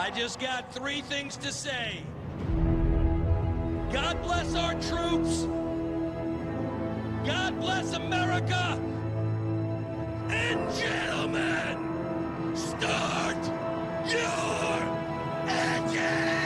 I just got three things to say. God bless our troops. God bless America. And gentlemen, start your engine!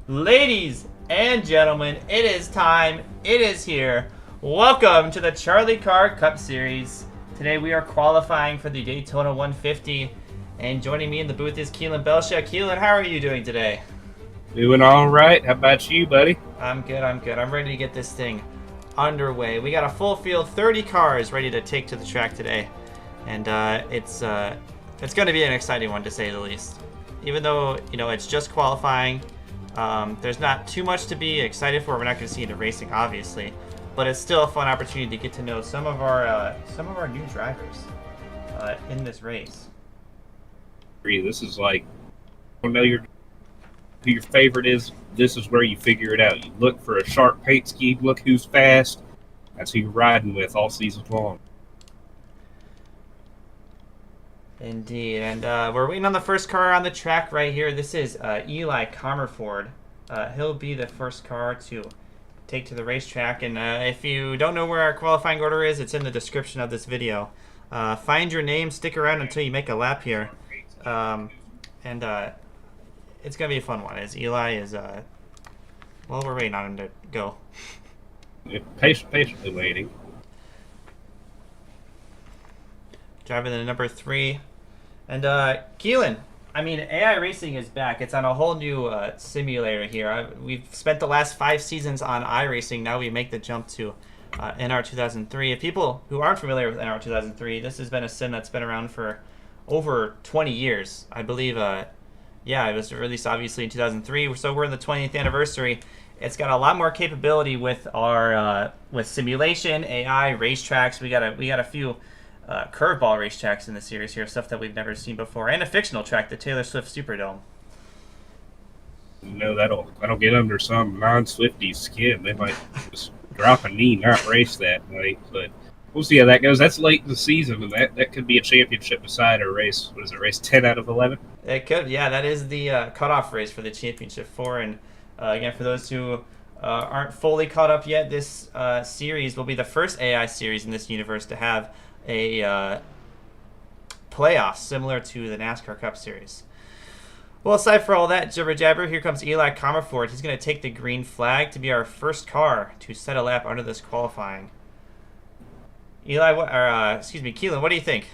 Ladies and gentlemen, it is time. It is here. Welcome to the CharlieCar Cup Series. Today we are qualifying for the Daytona 150, and joining me in the booth is Kelan Belsha. Kelan, how are you doing today? Doing all right. How about you, buddy? I'm good. I'm ready to get this thing underway. We got a full field, 30 cars ready to take to the track today, and it's going to be an exciting one to say the least. Even though it's just qualifying. There's not too much to be excited for. We're not going to see into racing, obviously, but it's still a fun opportunity to get to know some of our new drivers in this race. This is like, I don't know who your favorite is. This is where you figure it out. You look for a sharp paint scheme. Look who's fast. That's who you're riding with all season long. Indeed, and we're waiting on the first car on the track right here. This is Eli Comerford. He'll be the first car to take to the racetrack, and if you don't know where our qualifying order is, it's in the description of this video. Find your name, stick around until you make a lap here, and it's going to be a fun one, as Eli is, well, we're waiting on him to go. Patiently waiting. Driving the number 3. And Kelan, I mean, AI racing is back. It's on a whole new simulator here. We've spent the last 5 seasons on iRacing. Now we make the jump to NR 2003. If people who aren't familiar with NR 2003, this has been a sim that's been around for over 20 years. I believe, yeah, it was released obviously in 2003. So we're in the 20th anniversary. It's got a lot more capability with our with simulation, AI, racetracks. We got a few curveball racetracks in the series here, stuff that we've never seen before, and a fictional track, the Taylor Swift Superdome. That'll get under some non-Swifties' skin. They might just drop a knee, not race that night. But we'll see how that goes. That's late in the season, and that could be a championship decider race. What is it, race 10 out of 11? It could, yeah. That is the cutoff race for the championship 4. And again, for those who aren't fully caught up yet, this series will be the first AI series in this universe to have a playoff similar to the NASCAR Cup Series. Well, aside for all that jibber jabber, here comes Eli Comerford. He's going to take the green flag to be our first car to set a lap under this qualifying. Kelan, what do you think?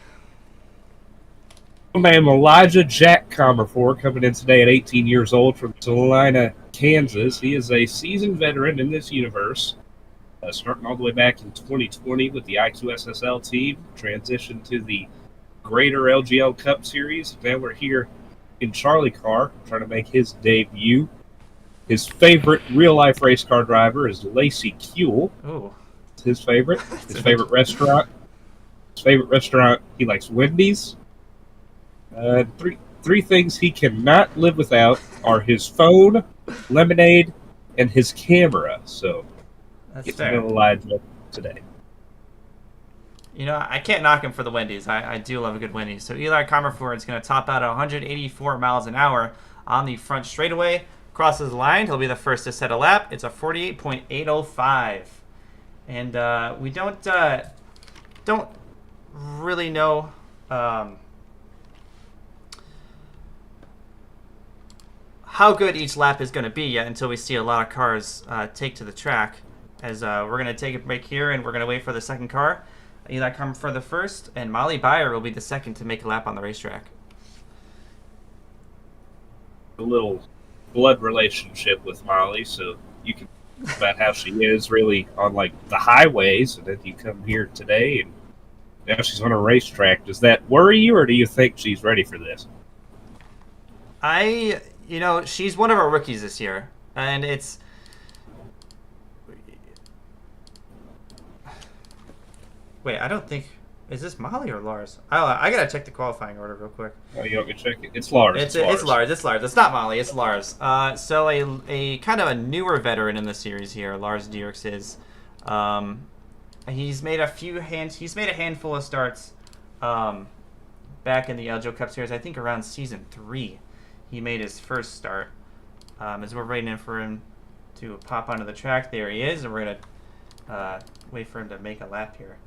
My name Elijah Jack Comerford, coming in today at 18 years old from Salina, Kansas. He is a seasoned veteran in this universe. Starting all the way back in 2020 with the IQSSL team, transitioned to the Greater LGL Cup Series. Now we're here in CharlieCar, trying to make his debut. His favorite real-life race car driver is Lacey Kuehl. Oh, It's his favorite. His favorite restaurant. He likes Wendy's. Three things he cannot live without are his phone, lemonade, and his camera. So That's get fair. to know Elijah today. You know, I can't knock him for the Wendy's. I do love a good Wendy's. So Eli Comerford is going to top out at 184 miles an hour on the front straightaway. Crosses the line. He'll be the first to set a lap. It's a 48.805. And we don't really know how good each lap is going to be yet until we see a lot of cars take to the track. As we're going to take a break here and we're going to wait for the second car. Eli Comerford for the first, and Molly Byer will be the second to make a lap on the racetrack. A little blood relationship with Molly, so you can think about how she is really on like the highways, and then you come here today and now she's on a racetrack. Does that worry you, or do you think she's ready for this? She's one of our rookies this year, and it's... Wait, I don't think... Is this Molly or Lars? I gotta check the qualifying order real quick. Oh, you want me to check it? It's Lars. It's Lars. It's Lars. It's not Molly. It's Lars. So a kind of a newer veteran in the series here, Lars Dierks is. He's made a handful of starts back in the LGO Cup Series. I think around season 3, he made his first start. As we're waiting for him to pop onto the track, there he is, and we're gonna wait for him to make a lap here.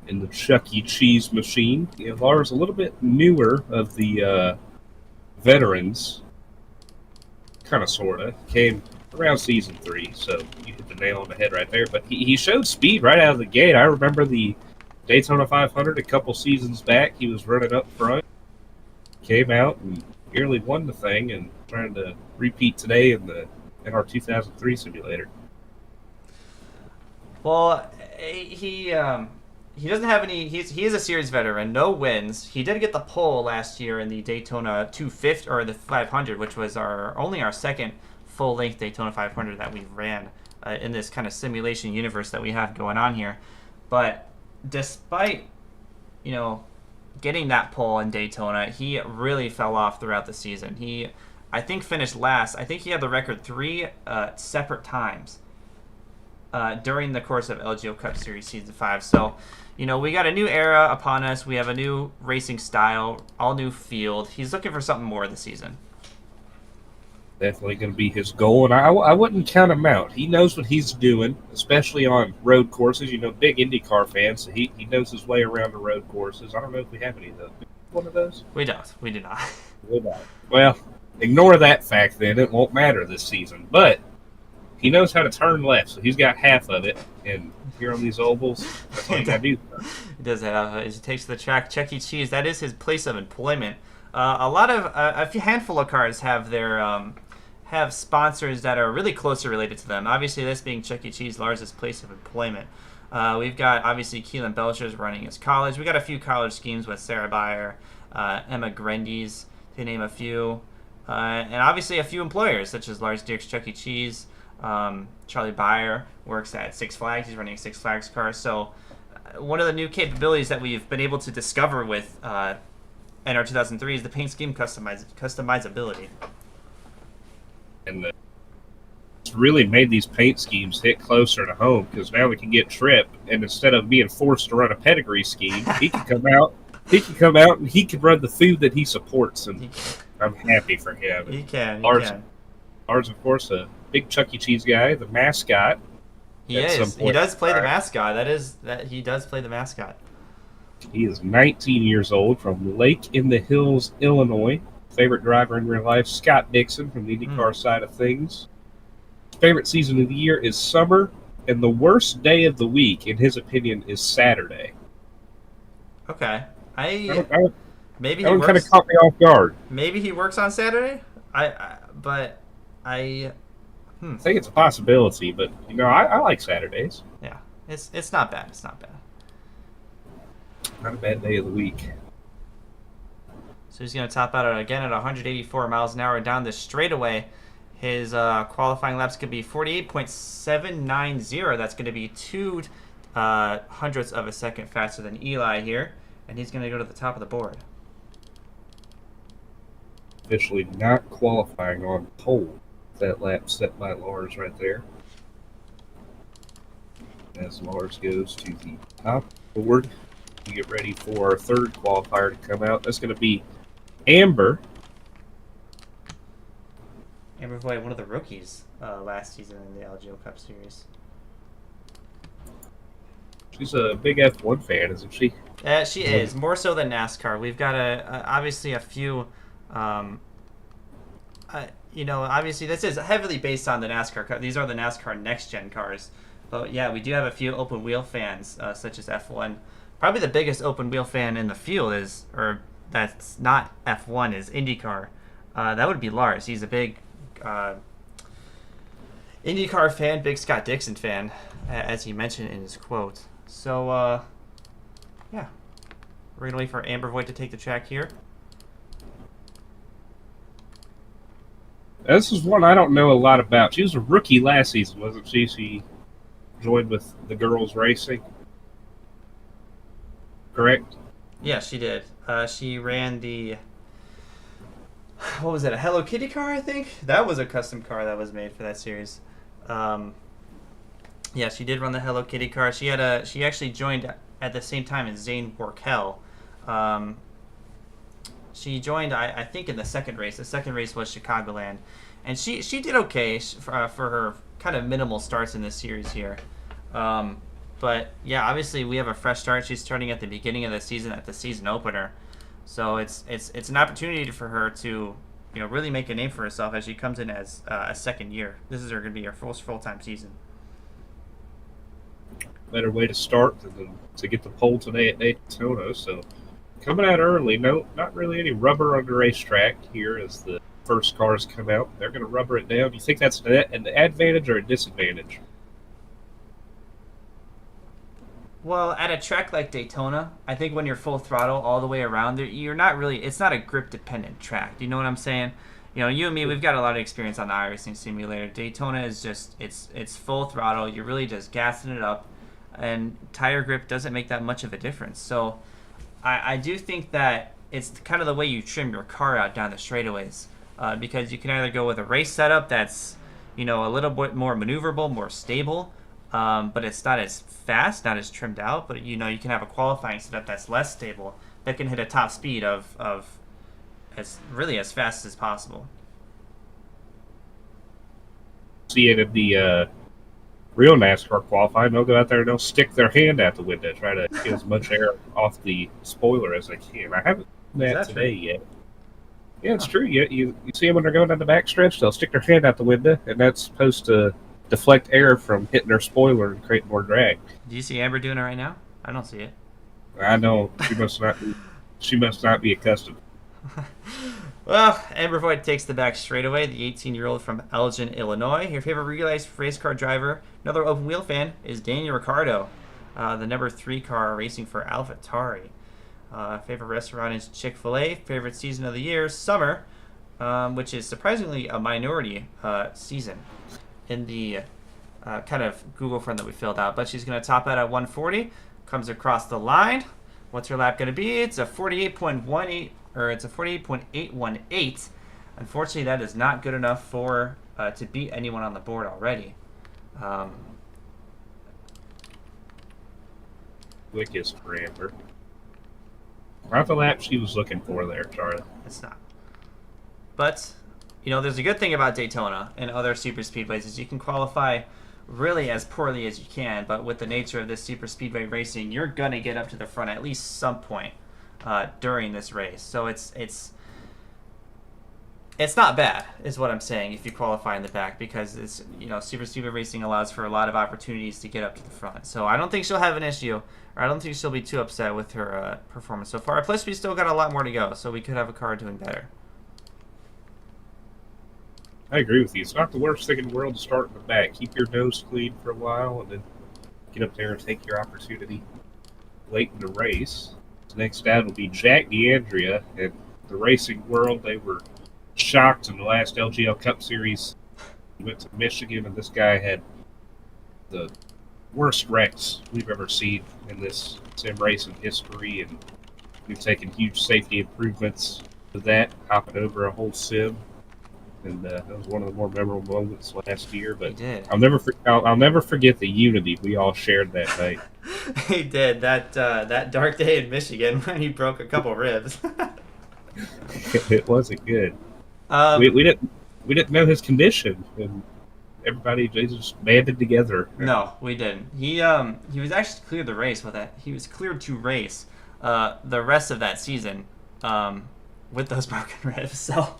In the Chuck E. Cheese machine. Yeah, Lars, a little bit newer of the veterans. Kind of, sort of. Came around season 3, so you hit the nail on the head right there. But he showed speed right out of the gate. I remember the Daytona 500 a couple seasons back. He was running up front. Came out and nearly won the thing, and trying to repeat today in our 2003 simulator. Well, he doesn't have any. He is a series veteran, no wins. He did get the pole last year in the Daytona 250 or the 500, which was only our second full-length Daytona 500 that we ran in this kind of simulation universe that we have going on here. But despite getting that pole in Daytona, he really fell off throughout the season. He, I think, finished last. I think he had the record 3 separate times during the course of LGO Cup Series Season 5. So, we got a new era upon us. We have a new racing style, all new field. He's looking for something more this season. Definitely going to be his goal, and I wouldn't count him out. He knows what he's doing, especially on road courses. Big IndyCar fan, so he knows his way around the road courses. I don't know if we have any of those. One of those? We don't. We do not. We don't. Well, ignore that fact then. It won't matter this season. But he knows how to turn left, so he's got half of it. And here on these ovals, that's all you got to do. He does have. As he takes to the track, Chuck E. Cheese, that is his place of employment. A handful of cars have their have sponsors that are really closely related to them. Obviously, this being Chuck E. Cheese, Lars' place of employment. We've got, obviously, Kelan Belcher's running his college. We got a few college schemes with Sarah Byer, Emma Grendy's, to name a few. And obviously a few employers, such as Lars Dierks, Chuck E. Cheese. Charlie Byer works at Six Flags. He's running a Six Flags car. So one of the new capabilities that we've been able to discover with NR 2003 is the paint scheme customizability. And it's really made these paint schemes hit closer to home, because now we can get Tripp, and instead of being forced to run a pedigree scheme, he can come out. He can come out and he can run the food that he supports, and I'm happy for him. He can. Lars, of course, a big Chuck E. Cheese guy, the mascot. He is. He does play the mascot. He does play the mascot. He is 19 years old, from Lake in the Hills, Illinois. Favorite driver in real life, Scott Dixon, from the IndyCar side of things. Favorite season of the year is summer, and the worst day of the week, in his opinion, is Saturday. Okay. Maybe he works, kind of caught me off guard. Maybe he works on Saturday. I think it's a possibility, but I like Saturdays. Yeah, it's not bad. It's not bad. Not a bad day of the week. So he's going to top out again at 184 miles an hour down the straightaway. His qualifying laps could be 48.790. That's going to be 2 hundredths of a second faster than Eli here. And he's going to go to the top of the board. Officially not qualifying on pole That lap set by Lars right there. As Lars goes to the top board, we get ready for our third qualifier to come out. That's going to be Amber. Amber Voigt, one of the rookies last season in the LGO Cup Series. She's a big F1 fan, isn't she? She is, more so than NASCAR. We've got obviously a few, obviously this is heavily based on the NASCAR car. These are the NASCAR next-gen cars. But yeah, we do have a few open wheel fans, such as F1. Probably the biggest open wheel fan in the field that's not F1, is IndyCar. That would be Lars. He's a big IndyCar fan, big Scott Dixon fan, as he mentioned in his quote. So, yeah. We're going to wait for Amber Voigt to take the track here. This is one I don't know a lot about. She was a rookie last season, wasn't she? She joined with the girls racing. Correct? Yeah, she did. She ran the... What was it? A Hello Kitty car, I think? That was a custom car that was made for that series. Yeah, she did run the Hello Kitty car. She actually joined at the same time as Zane wore Hale. She joined, I think, in the second race. The second race was Chicagoland. And she did okay for her kind of minimal starts in this series here. But, yeah, obviously we have a fresh start. She's starting at the beginning of the season, at the season opener. So it's an opportunity for her to, really make a name for herself as she comes in as a second year. This is going to be her first full-time season. Better way to start than to get the pole today at Daytona. So coming out early, not really any rubber on the racetrack here as the first cars come out. They're going to rubber it down. Do you think that's an advantage or a disadvantage? Well, at a track like Daytona, I think when you're full throttle all the way around, you're not really, it's not a grip-dependent track. Do you know what I'm saying? You and me, we've got a lot of experience on the iRacing simulator. Daytona is just, it's full throttle. You're really just gassing it up, and tire grip doesn't make that much of a difference. So I do think that it's kind of the way you trim your car out down the straightaways, because you can either go with a race setup that's, a little bit more maneuverable, more stable, but it's not as fast, not as trimmed out. But you can have a qualifying setup that's less stable, that can hit a top speed of as fast as possible. See it in the real NASCAR qualifying. They'll go out there and they'll stick their hand out the window, try to get as much air off the spoiler as they can. I haven't seen that today yet. Yeah, it's true. You see them when they're going down the backstretch, they'll stick their hand out the window, and that's supposed to deflect air from hitting their spoiler and create more drag. Do you see Amber doing it right now? I don't see it. I know. She must not be accustomed. Well, Amber Voigt takes the back straightaway, the 18-year-old from Elgin, Illinois. Your favorite race car driver, another open wheel fan, is Daniel Ricciardo, the number 3 car racing for AlphaTauri. Favorite restaurant is Chick-fil-A. Favorite season of the year, summer, which is surprisingly a minority season in the kind of Google form that we filled out. But she's going to top out at 140, comes across the line. What's her lap going to be? It's a 48.18, or it's a 48.818. Unfortunately, that is not good enough for to beat anyone on the board already. Quickest for Amber. Not the lap she was looking for there, Charlie. It's not. But, there's a good thing about Daytona and other super speedways is you can qualify really as poorly as you can, but with the nature of this super speedway racing, you're going to get up to the front at least some point during this race. So it's not bad, is what I'm saying, if you qualify in the back, because it's super speedway racing allows for a lot of opportunities to get up to the front. So I don't think she'll have an issue, or I don't think she'll be too upset with her performance so far. Plus, we still got a lot more to go, so we could have a car doing better. I agree with you. It's not the worst thing in the world to start in the back. Keep your nose clean for a while, and then get up there and take your opportunity late in the race. Next out will be Jack DeAndrea. In the racing world, they were shocked in the last LGL Cup Series. He went to Michigan, and this guy had the worst wrecks we've ever seen in this sim racing history, and we've taken huge safety improvements to that, hopping over a whole sim. and that was one of the more memorable moments last year. He But did. I'll never forget the unity we all shared that night. He did that dark day in Michigan when he broke a couple ribs. It wasn't good. um, We didn't know his condition, and everybody they just banded together. no, we didn't. He was actually cleared the race with it. He was cleared to race the rest of that season with those broken ribs. So.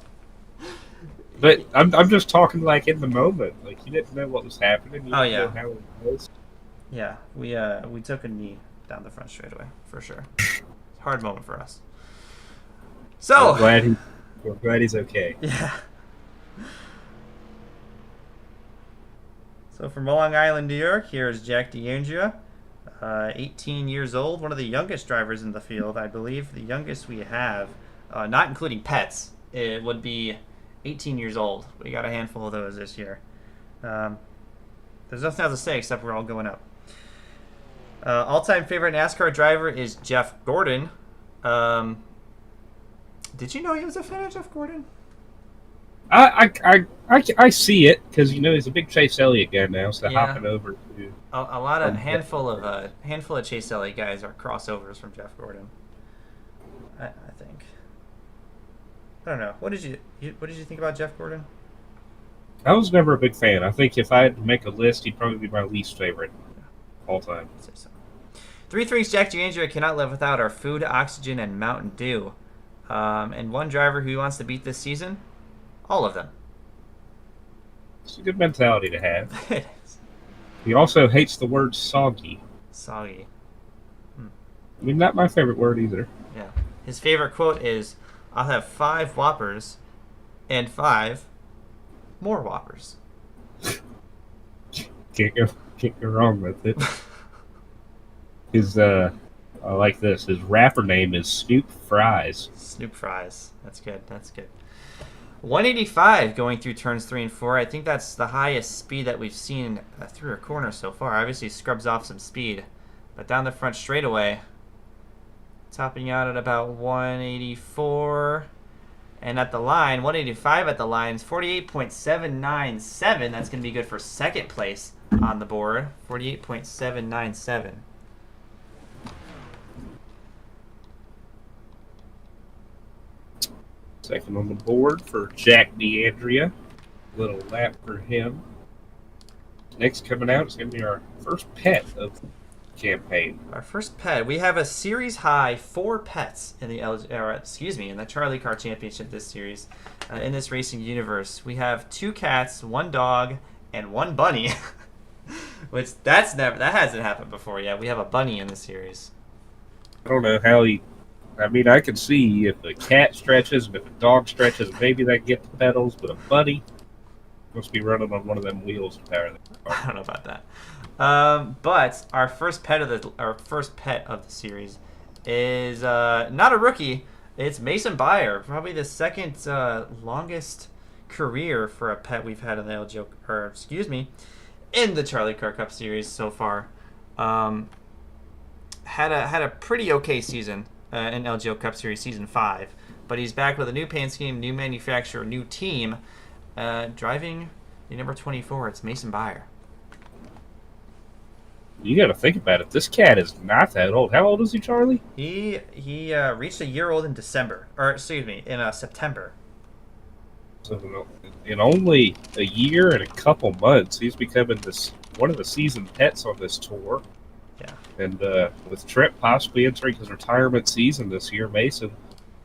But I'm just talking like in the moment, like you didn't know what was happening. You didn't know how it was. Yeah, we took a knee down the front straightaway for sure. Hard moment for us. So We're glad he's okay. yeah. So from Long Island, New York, here's Jack DeAndrea, 18 years old, one of the youngest drivers in the field, I believe. The youngest we have, not including pets, it would be 18 years old. We got a handful of those this year. There's nothing else to say except we're all going up. All-time favorite NASCAR driver is Jeff Gordon. Did you know he was a fan of Jeff Gordon? I see it because he's a big Chase Elliott guy now, so Yeah. hopping over to A lot of handful of Chase Elliott guys are crossovers from Jeff Gordon. I think. I don't know. What did you think about Jeff Gordon? I was never a big fan. I think if I had to make a list, he'd probably be my least favorite all time. I'd say so. 3 things Jack DeAndrea cannot live without are food, oxygen, and Mountain Dew. And one driver who he wants to beat this season, all of them. It's a good mentality to have. It is. He also hates the word soggy. Soggy. I mean, not my favorite word either. Yeah. His favorite quote is, "I'll have 5 Whoppers and 5 more Whoppers." Can't go wrong with it. I like this. His rapper name is Snoop Fries. Snoop Fries. That's good. 185 going through turns 3 and 4. I think that's the highest speed that we've seen through a corner so far. Obviously scrubs off some speed. But down the front straightaway, topping out at about 184. And at the line, 185 at the line is 48.797. That's going to be good for second place on the board. 48.797. Second on the board for Jack DeAndrea. Little lap for him. Next coming out is going to be our first pet of the campaign. Our first pet. We have a series high 4 pets in the CharlieCar Championship this series. In this racing universe, we have 2 cats, 1 dog, and 1 bunny. Which that hasn't happened before yet. We have a bunny in the series. I don't know how I can see if a cat stretches and if a dog stretches, maybe they can get the pedals, but a bunny must be running on one of them wheels to power the car. I don't know about that. But our first pet of the series is not a rookie. It's Mason Byer, probably the second longest career for a pet we've had in the in the CharlieCar Cup Series so far. Had a pretty okay season in LGO Cup Series Season 5, but he's back with a new paint scheme, new manufacturer, new team, driving the number 24. It's Mason Byer. You got to think about it. This cat is not that old. How old is he, Charlie? He reached a year old in September. So in only a year and a couple months, he's becoming one of the seasoned pets on this tour. Yeah. And with Tripp possibly entering his retirement season this year, Mason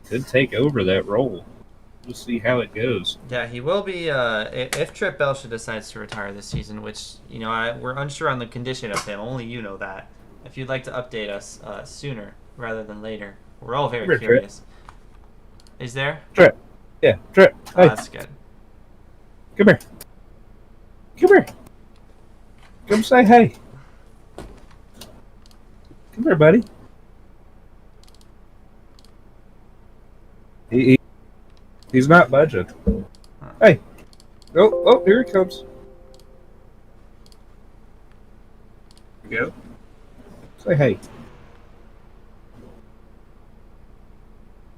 could take over that role. We'll see how it goes. Yeah, he will be if Tripp Belcher decides to retire this season, which we're unsure on the condition of him. Only you know that. If you'd like to update us sooner rather than later, we're all very curious. Tripp. Is there? Tripp. Yeah, Tripp. Oh, hey, that's good. come here. Come here. Come say hey. Come here, buddy. He's not budging. Hey. Oh, here he comes. There you go. Say hey.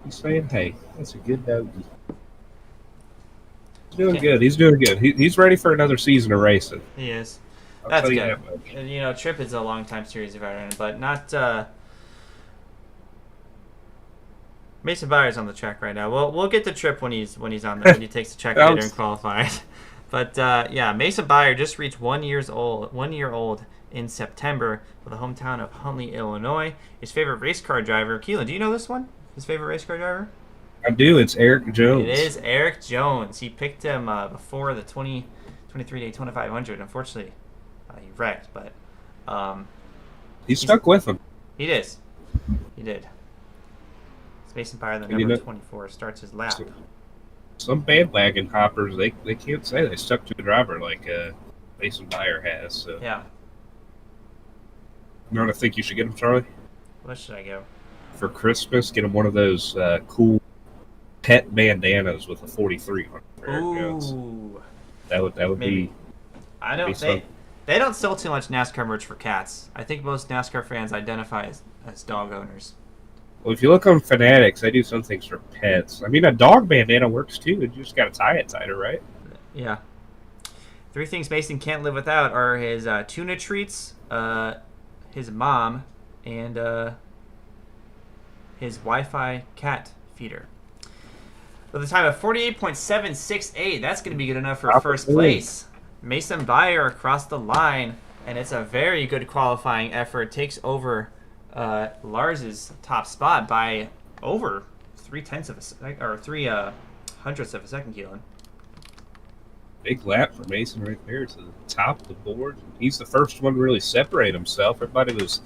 He's saying hey. That's a good doggy. Doing good. He's doing good. He's ready for another season of racing. He is. I'll That's tell you good. that much. And, you know, Tripp is a long-time series veteran, but not. Mason Byer's on the track right now. We'll get to Tripp when he takes the track later and qualifies. But yeah, Mason Byer just reached 1 year old in September with the hometown of Huntley, Illinois. His favorite race car driver, Kelan. Do you know this one? His favorite race car driver? I do. It's Eric Jones. It is Eric Jones. He picked him before the 2023 Daytona 500. Unfortunately, he wrecked, but he stuck with him. He did. He did. It's Mason Byer, the number 24, starts his lap. Some bandwagon hoppers, they can't say they stuck to a driver like Mason Byer has. So. Yeah. You know what I think you should get him, Charlie? What should I go? For Christmas, get him one of those cool pet bandanas with a 43 on it. Ooh. That would Maybe. be. I don't. They don't sell too much NASCAR merch for cats. I think most NASCAR fans identify as dog owners. Well, if you look on Fanatics, they do some things for pets. I mean, a dog bandana works too. You just got to tie it tighter, right? Yeah. 3 things Mason can't live without are his tuna treats, his mom, and his Wi-Fi cat feeder. With a time of 48.768, that's going to be good enough for first place. Mason Byer across the line, and it's a very good qualifying effort. Takes over Lars's top spot by over 3/10 of a second, or 3/100ths of a second, Kelan. Big lap for Mason right there to the top of the board. He's the first one to really separate himself. Everybody was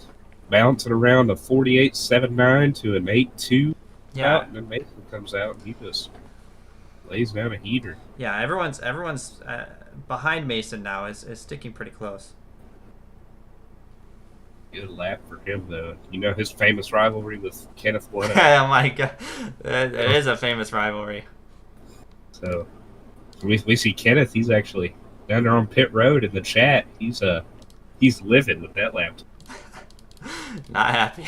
bouncing around a 48.79 to an 8.2 out, and then Mason comes out and he just lays down a heater. Yeah, everyone's behind Mason now is sticking pretty close. Good lap for him, though. You know his famous rivalry with Kenneth. Oh my god, it is a famous rivalry. So we see Kenneth. He's actually down there on pit road in the chat. He's living with that lap. Not happy.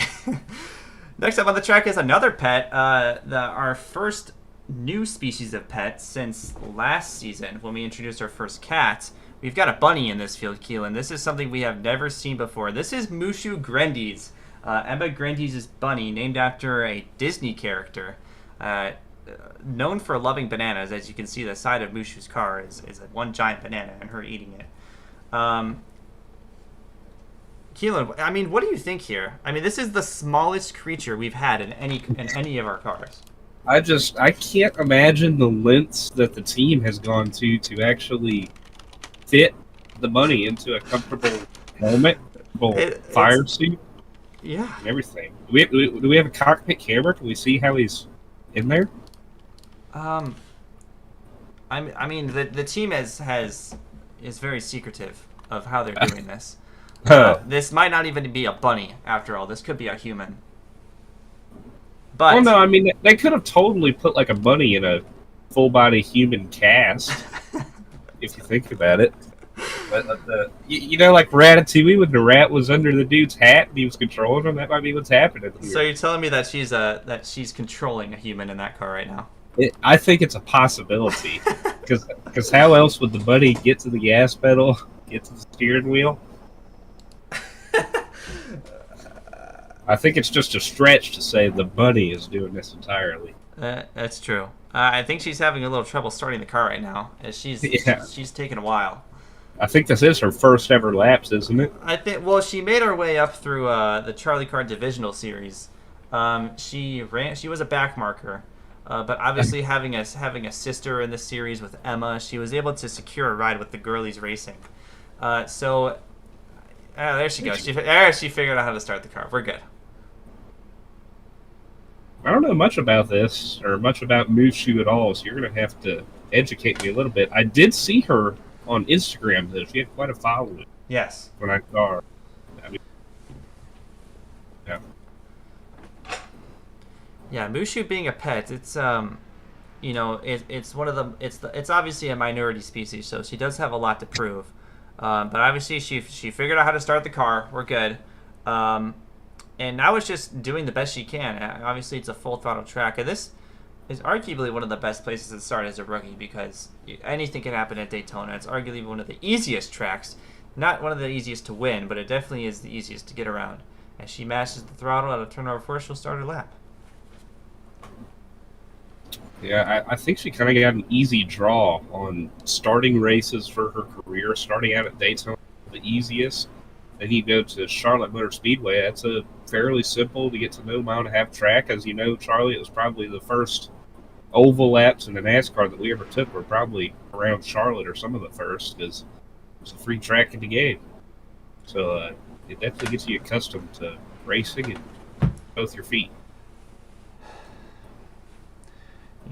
Next up on the track is another pet. Our first new species of pet since last season when we introduced our first cat. We've got a bunny in this field, Kelan. This is something we have never seen before. This is Mushu Grendies. Emma Grendies' bunny, named after a Disney character. Known for loving bananas. As you can see, the side of Mushu's car is one giant banana and her eating it. Kelan, I mean, what do you think here? I mean, this is the smallest creature we've had in any of our cars. I can't imagine the lengths that the team has gone to actually fit the bunny into a comfortable helmet, fire suit, yeah, and everything. Do we have a cockpit camera? Can we see how he's in there? I mean, the team is very secretive of how they're doing this. This might not even be a bunny after all. This could be a human. But well, no, I mean they could have totally put like a bunny in a full body human cast. If you think about it. But you know, like Ratatouille, when the rat was under the dude's hat and he was controlling him, that might be what's happening here. So you're telling me that she's controlling a human in that car right now? I think it's a possibility. Because how else would the bunny get to the gas pedal, get to the steering wheel? I think it's just a stretch to say the bunny is doing this entirely. That's true. I think she's having a little trouble starting the car right now. As she's taking a while. I think this is her first ever laps, isn't it? I think. Well, she made her way up through the CharlieCar Divisional Series. She was a back marker, but obviously having a sister in the series with Emma, she was able to secure a ride with the girlies racing. There she goes. She figured out how to start the car. We're good. I don't know much about this or much about Mushu at all, so you're going to have to educate me a little bit. I did see her on Instagram, though. She had quite a following. Yes. When I saw her. Yeah. Yeah, Mushu being a pet, it's it's one of the it's obviously a minority species, so she does have a lot to prove. But obviously she figured out how to start the car. We're good. And now it's just doing the best she can. Obviously, it's a full throttle track. And this, is arguably one of the best places to start as a rookie because anything can happen at Daytona. It's arguably one of the easiest tracks. Not one of the easiest to win, but it definitely is the easiest to get around. As she mashes the throttle at a turn over 4, she'll start her lap. Yeah, I think she kind of got an easy draw on starting races for her career. Starting out at Daytona, the easiest. Then you go to Charlotte Motor Speedway. That's a fairly simple to get to know mile and a half track. As you know, Charlie, it was probably the first oval laps in the NASCAR that we ever took were probably around Charlotte or some of the first because it was a free track in the game. So it definitely gets you accustomed to racing and both your feet.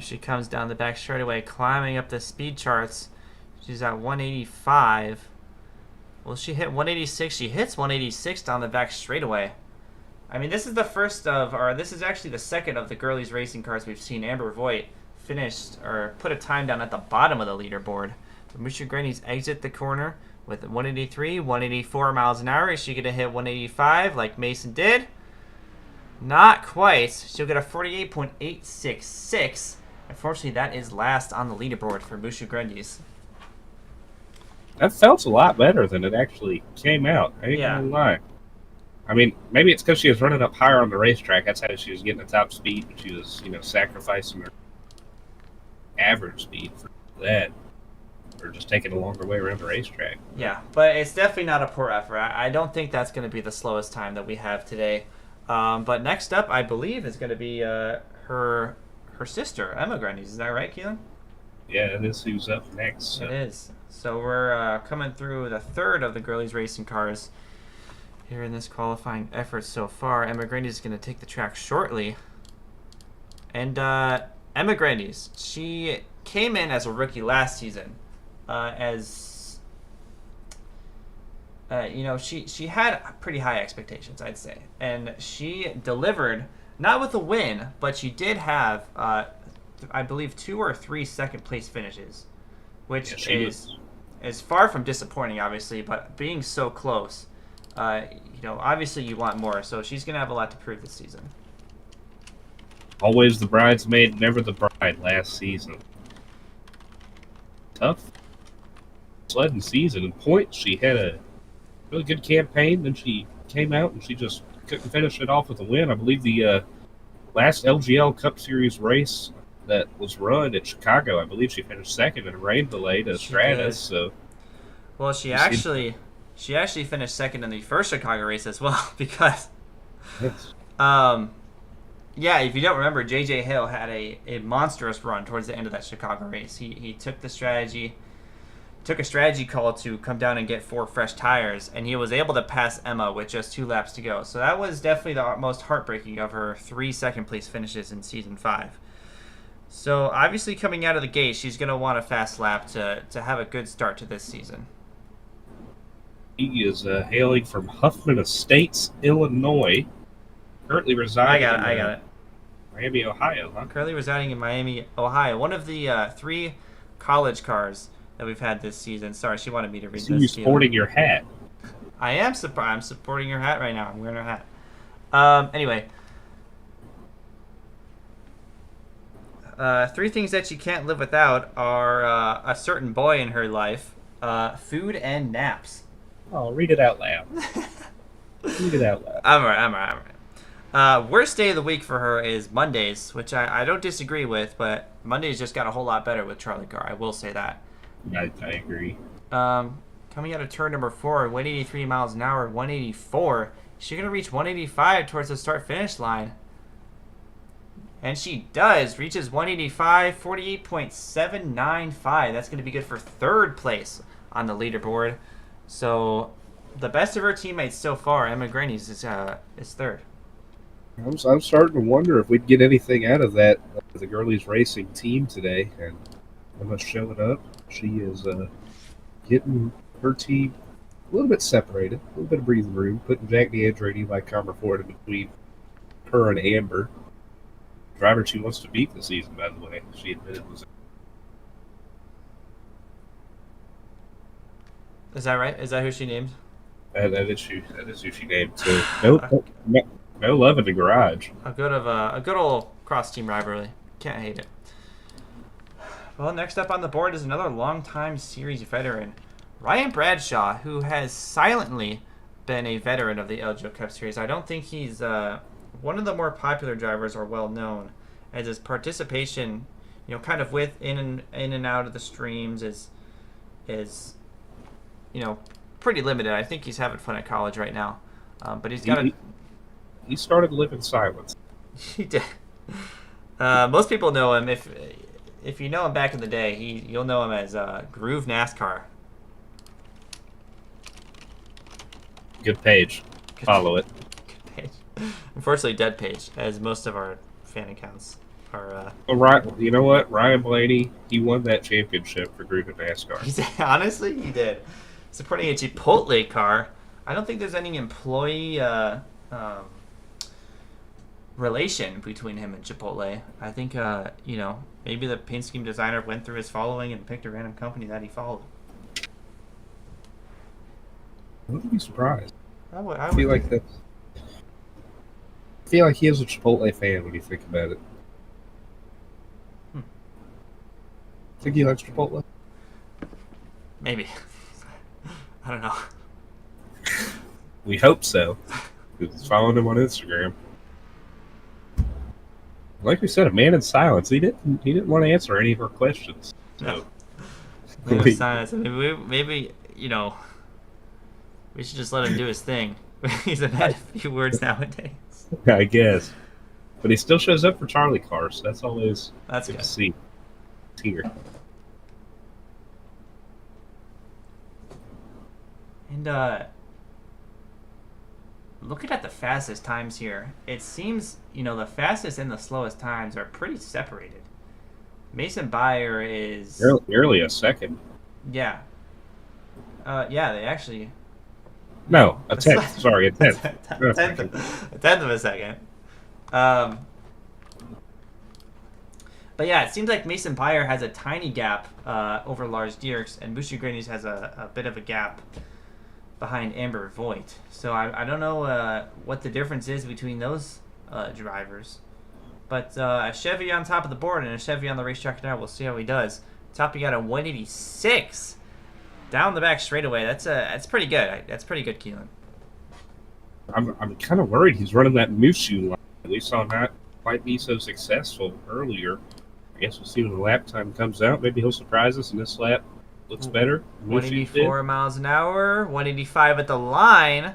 She comes down the back straightaway, climbing up the speed charts. She's at 185. Will she hit 186? She hits 186 down the back straightaway. I mean, this is the first of, or this is actually the second of the girlies racing cars we've seen Amber Voigt finished or put a time down at the bottom of the leaderboard. But Mushu Granny's exit the corner with 183, 184 miles an hour. Is she going to hit 185 like Mason did? Not quite. She'll get a 48.866. Unfortunately, that is last on the leaderboard for Mushu Grandi's. That felt a lot better than it actually came out. I ain't gonna lie. I mean, maybe it's because she was running up higher on the racetrack. That's how she was getting the top speed. But she was, sacrificing her average speed for that, or just taking a longer way around the racetrack. Yeah, but it's definitely not a poor effort. I don't think that's going to be the slowest time that we have today. But next up, I believe, is going to be her sister, Emma Grandi's. Is that right, Kelan? Yeah, it is who's up next. So. It is. So we're coming through the third of the girlies racing cars here in this qualifying effort so far. Emma Grandi's is going to take the track shortly. And Emma Grandi's, she came in as a rookie last season she had pretty high expectations, I'd say. And she delivered, not with a win, but she did have, I believe, 2 or 3 second-place finishes, which is far from disappointing, obviously, but being so close, obviously you want more. So she's going to have a lot to prove this season. Always the bridesmaid, never the bride last season. Tough sledding season. In points, she had a really good campaign. Then she came out and she just couldn't finish it off with a win. I believe the last LGL Cup Series race that was run at Chicago, I believe she finished second in a rain delay to Stratus. So, well, she actually finished second in the first Chicago race as well because, if you don't remember, J.J. Hale had a monstrous run towards the end of that Chicago race. He took a strategy call to come down and get 4 fresh tires, and he was able to pass Emma with just 2 laps to go. So that was definitely the most heartbreaking of her 3 second-place finishes in Season 5. So obviously coming out of the gate, she's going to want a fast lap to have a good start to this season. He is hailing from Huffman Estates, Illinois. Currently residing in Miami, Ohio, huh? Currently residing in Miami, Ohio. One of the 3 college cars that we've had this season. Sorry, she wanted me to read this. You're sporting your hat. I am. I'm supporting your hat right now. I'm wearing her hat. Anyway. 3 things that she can't live without are a certain boy in her life, food, and naps. Oh, read it out loud. Read it out loud. I'm all right. Worst day of the week for her is Mondays, which I don't disagree with, but Mondays just got a whole lot better with CharlieCar. I will say that. I agree. Coming out of turn number 4, 183 miles an hour, 184. She's going to reach 185 towards the start-finish line. And she does. Reaches 185, 48.795. That's going to be good for 3rd place on the leaderboard. So the best of her teammates so far, Emma Grandi's, is 3rd. I'm starting to wonder if we'd get anything out of that, the girlies racing team today. And Emma showing up. She is getting her team a little bit separated, a little bit of breathing room, putting Jack DeAndre like Comer Ford in between her and Amber. Driver she wants to beat this season, by the way. She admitted was. Is that right? Is that who she named? That is who she named. So no love in the garage. A good old cross team rivalry. Can't hate it. Well, next up on the board is another longtime series veteran, Ryan Bradshaw, who has silently been a veteran of the LGO Cup Series. I don't think he's one of the more popular drivers or well known, as his participation, kind of with in and out of the streams is pretty limited. I think he's having fun at college right now, but he's got he started to live in silence. He did. Most people know him if you know him back in the day. You'll know him as Groove NASCAR. Good page. Follow it. Good page. Unfortunately, dead page, as most of our fan accounts are. You know what? Ryan Blaney, he won that championship for Groove NASCAR. Honestly, he did. Supporting a Chipotle car. I don't think there's any employee relation between him and Chipotle. I think, maybe the paint scheme designer went through his following and picked a random company that he followed. I wouldn't be surprised. I feel like that. I feel like he is a Chipotle fan when you think about it. Think he likes Chipotle? Maybe. I don't know. We hope so. He's following him on Instagram. Like we said, a man in silence. He didn't want to answer any of our questions. So. No. Man in silence. Maybe we should just let him do his thing. He's had a few words nowadays. I guess. But he still shows up for CharlieCar, so that's always good to see. It's here. And looking at the fastest times here, it seems, the fastest and the slowest times are pretty separated. Mason Byer is... Nearly a second. Yeah. Yeah, they actually... No, a tenth. Sorry, a tenth. A tenth of a second. But yeah, it seems like Mason Byer has a tiny gap over Lars Dierks, and Mushu has a bit of a gap behind Amber Voigt. So I don't know what the difference is between those drivers. But a Chevy on top of the board and a Chevy on the racetrack now. We'll see how he does. Top, he got a 186 down the back straightaway. That's pretty good. That's pretty good, Kelan. I'm kind of worried he's running that Mushu line. We saw not quite be so successful earlier. I guess we'll see when the lap time comes out. Maybe he'll surprise us in this lap. Looks better. 184 miles an hour, 185 at the line,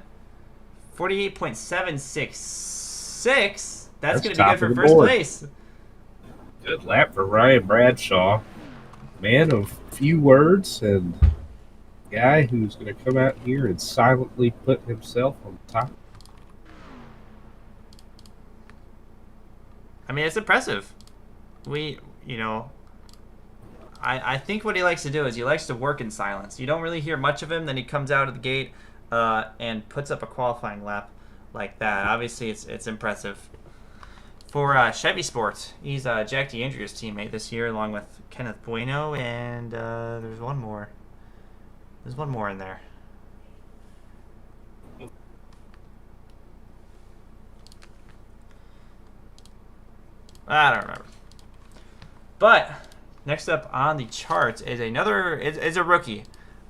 48.766. That's going to be good for first place. Good lap for Ryan Bradshaw. Man of few words and guy who's going to come out here and silently put himself on top. I mean, it's impressive. I think what he likes to do is he likes to work in silence. You don't really hear much of him. Then he comes out of the gate and puts up a qualifying lap like that. Obviously, it's impressive. For Chevy Sports, he's Jack DeAndrea's teammate this year, along with Kenneth Bueno, and there's one more. There's one more in there. I don't remember. But next up on the charts is is a rookie.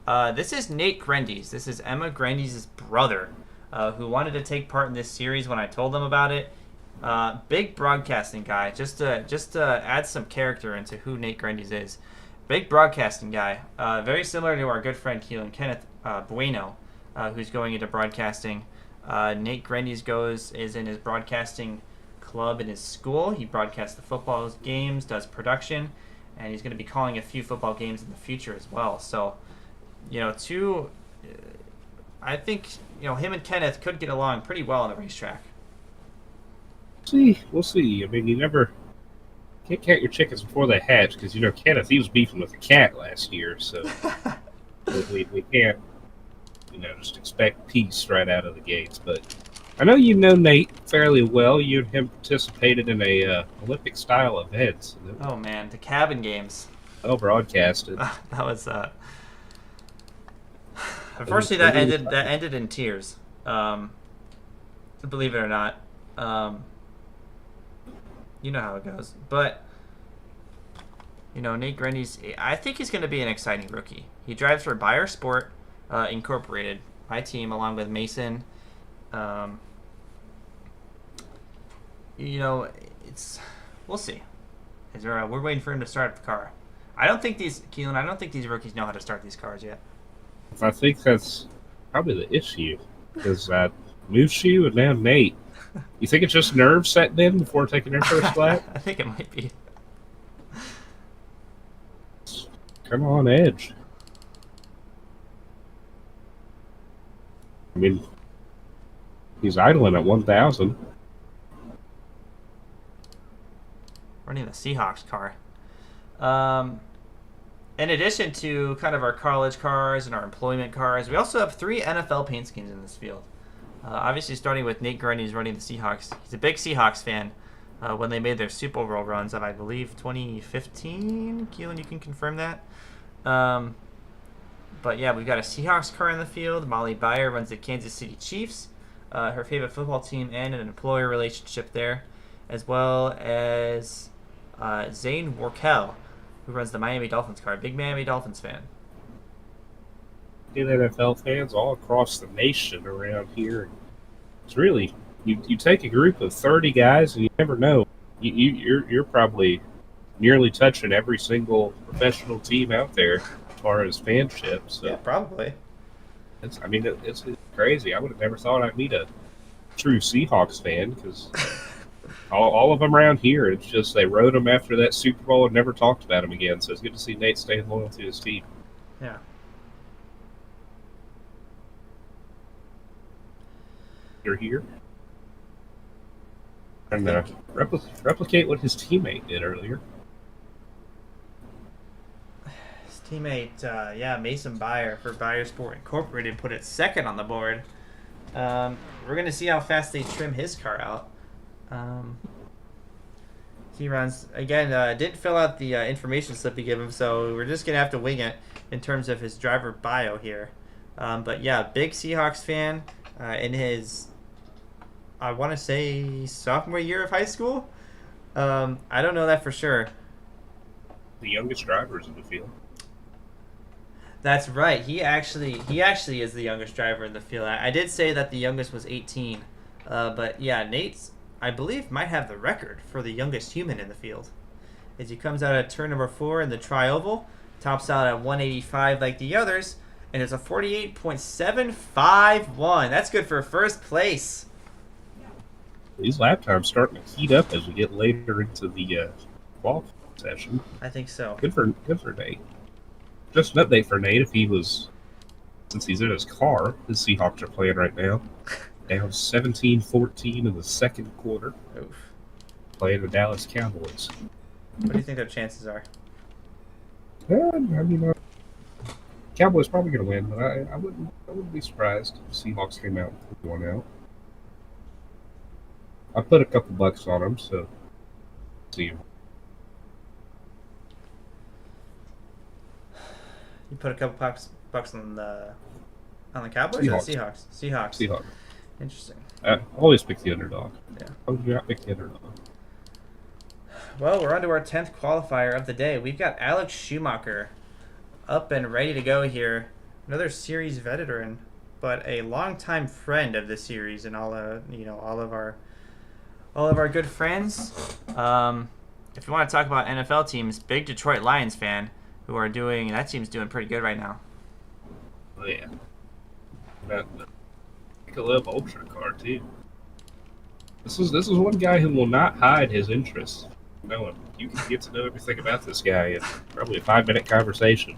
This is Nate Grendies. This is Emma Grendies' brother, who wanted to take part in this series when I told them about it. Big broadcasting guy. Just to add some character into who Nate Grendies is. Big broadcasting guy. Very similar to our good friend Kelan, Kenneth Bueno, who's going into broadcasting. Nate Grendies is in his broadcasting club in his school. He broadcasts the football games, does production, and he's going to be calling a few football games in the future as well. So, I think him and Kenneth could get along pretty well on the racetrack. We'll see. I mean, you never can't count your chickens before they hatch, because Kenneth, he was beefing with a cat last year, so we can't just expect peace right out of the gates. But I know Nate fairly well. You and him participated in a Olympic style event. Oh man, the cabin games. Well broadcasted. That was unfortunately that ended in tears. Believe it or not. You know how it goes. But Nate Grundy's. I think he's going to be an exciting rookie. He drives for Bayer Sport Incorporated, my team, along with Mason. Um, it's we'll see. We're waiting for him to start up the car. I don't think these rookies know how to start these cars yet. I think that's probably the issue, is that Mushu and now Nate. You think it's just nerves setting in before taking their first lap? I think it might be. Come on, edge. I mean, he's idling at 1,000. Running the Seahawks car. In addition to kind of our college cars and our employment cars, we also have 3 NFL paint schemes in this field. Obviously, starting with Nate Grundy, who's running the Seahawks. He's a big Seahawks fan. When they made their Super Bowl runs of, I believe, 2015. Kelan, you can confirm that. But yeah, we've got a Seahawks car in the field. Molly Bayer runs the Kansas City Chiefs, her favorite football team, and an employer relationship there, as well as Zane Workel, who runs the Miami Dolphins car. Big Miami Dolphins fan. Good NFL fans all across the nation around here. It's really, you take a group of 30 guys and you never know. You're probably nearly touching every single professional team out there as far as fanship. So Yeah, probably. it's crazy. I would have never thought I'd meet a true Seahawks fan, because all of them around here, it's just they rode them after that Super Bowl and never talked about them again. So it's good to see Nate staying loyal to his team. Yeah. They're here. And replicate what his teammate did earlier. His teammate, Mason Bayer for Bayer Sport Incorporated, put it second on the board. We're going to see how fast they trim his car out. He runs, again, didn't fill out the information slip we give him, so we're just going to have to wing it in terms of his driver bio here. But yeah, big Seahawks fan in his, I want to say, sophomore year of high school. I don't know that for sure. The youngest drivers in the field. That's right. He actually is the youngest driver in the field. I did say that the youngest was 18. But yeah, Nate's, I believe, might have the record for the youngest human in the field. As he comes out at turn number 4 in the tri-oval, tops out at 185 like the others, and it's a 48.751. That's good for first place. These lap times starting to heat up as we get later into the qualifying session. I think so. Good for Nate. Just an update for Nate, since he's in his car, the Seahawks are playing right now. Down 17-14 in the second quarter. Oof. Playing the Dallas Cowboys. What do you think their chances are? Cowboys probably going to win, but I wouldn't be surprised if the Seahawks came out and pulled one out. I put a couple bucks on them, so see you. You put a couple bucks on the Cowboys or the Seahawks? Seahawks. Interesting. I always pick the underdog. Yeah. I would not pick the underdog. Well, we're on to our 10th qualifier of the day. We've got Alex Schumacher up and ready to go here. Another series veteran, but a longtime friend of the series and all of our good friends. If you want to talk about NFL teams, big Detroit Lions fan that team's doing pretty good right now. Oh yeah. That Eclipse Ultra car too. This is one guy who will not hide his interests. No one. You can get to know everything about this guy in probably a 5-minute conversation.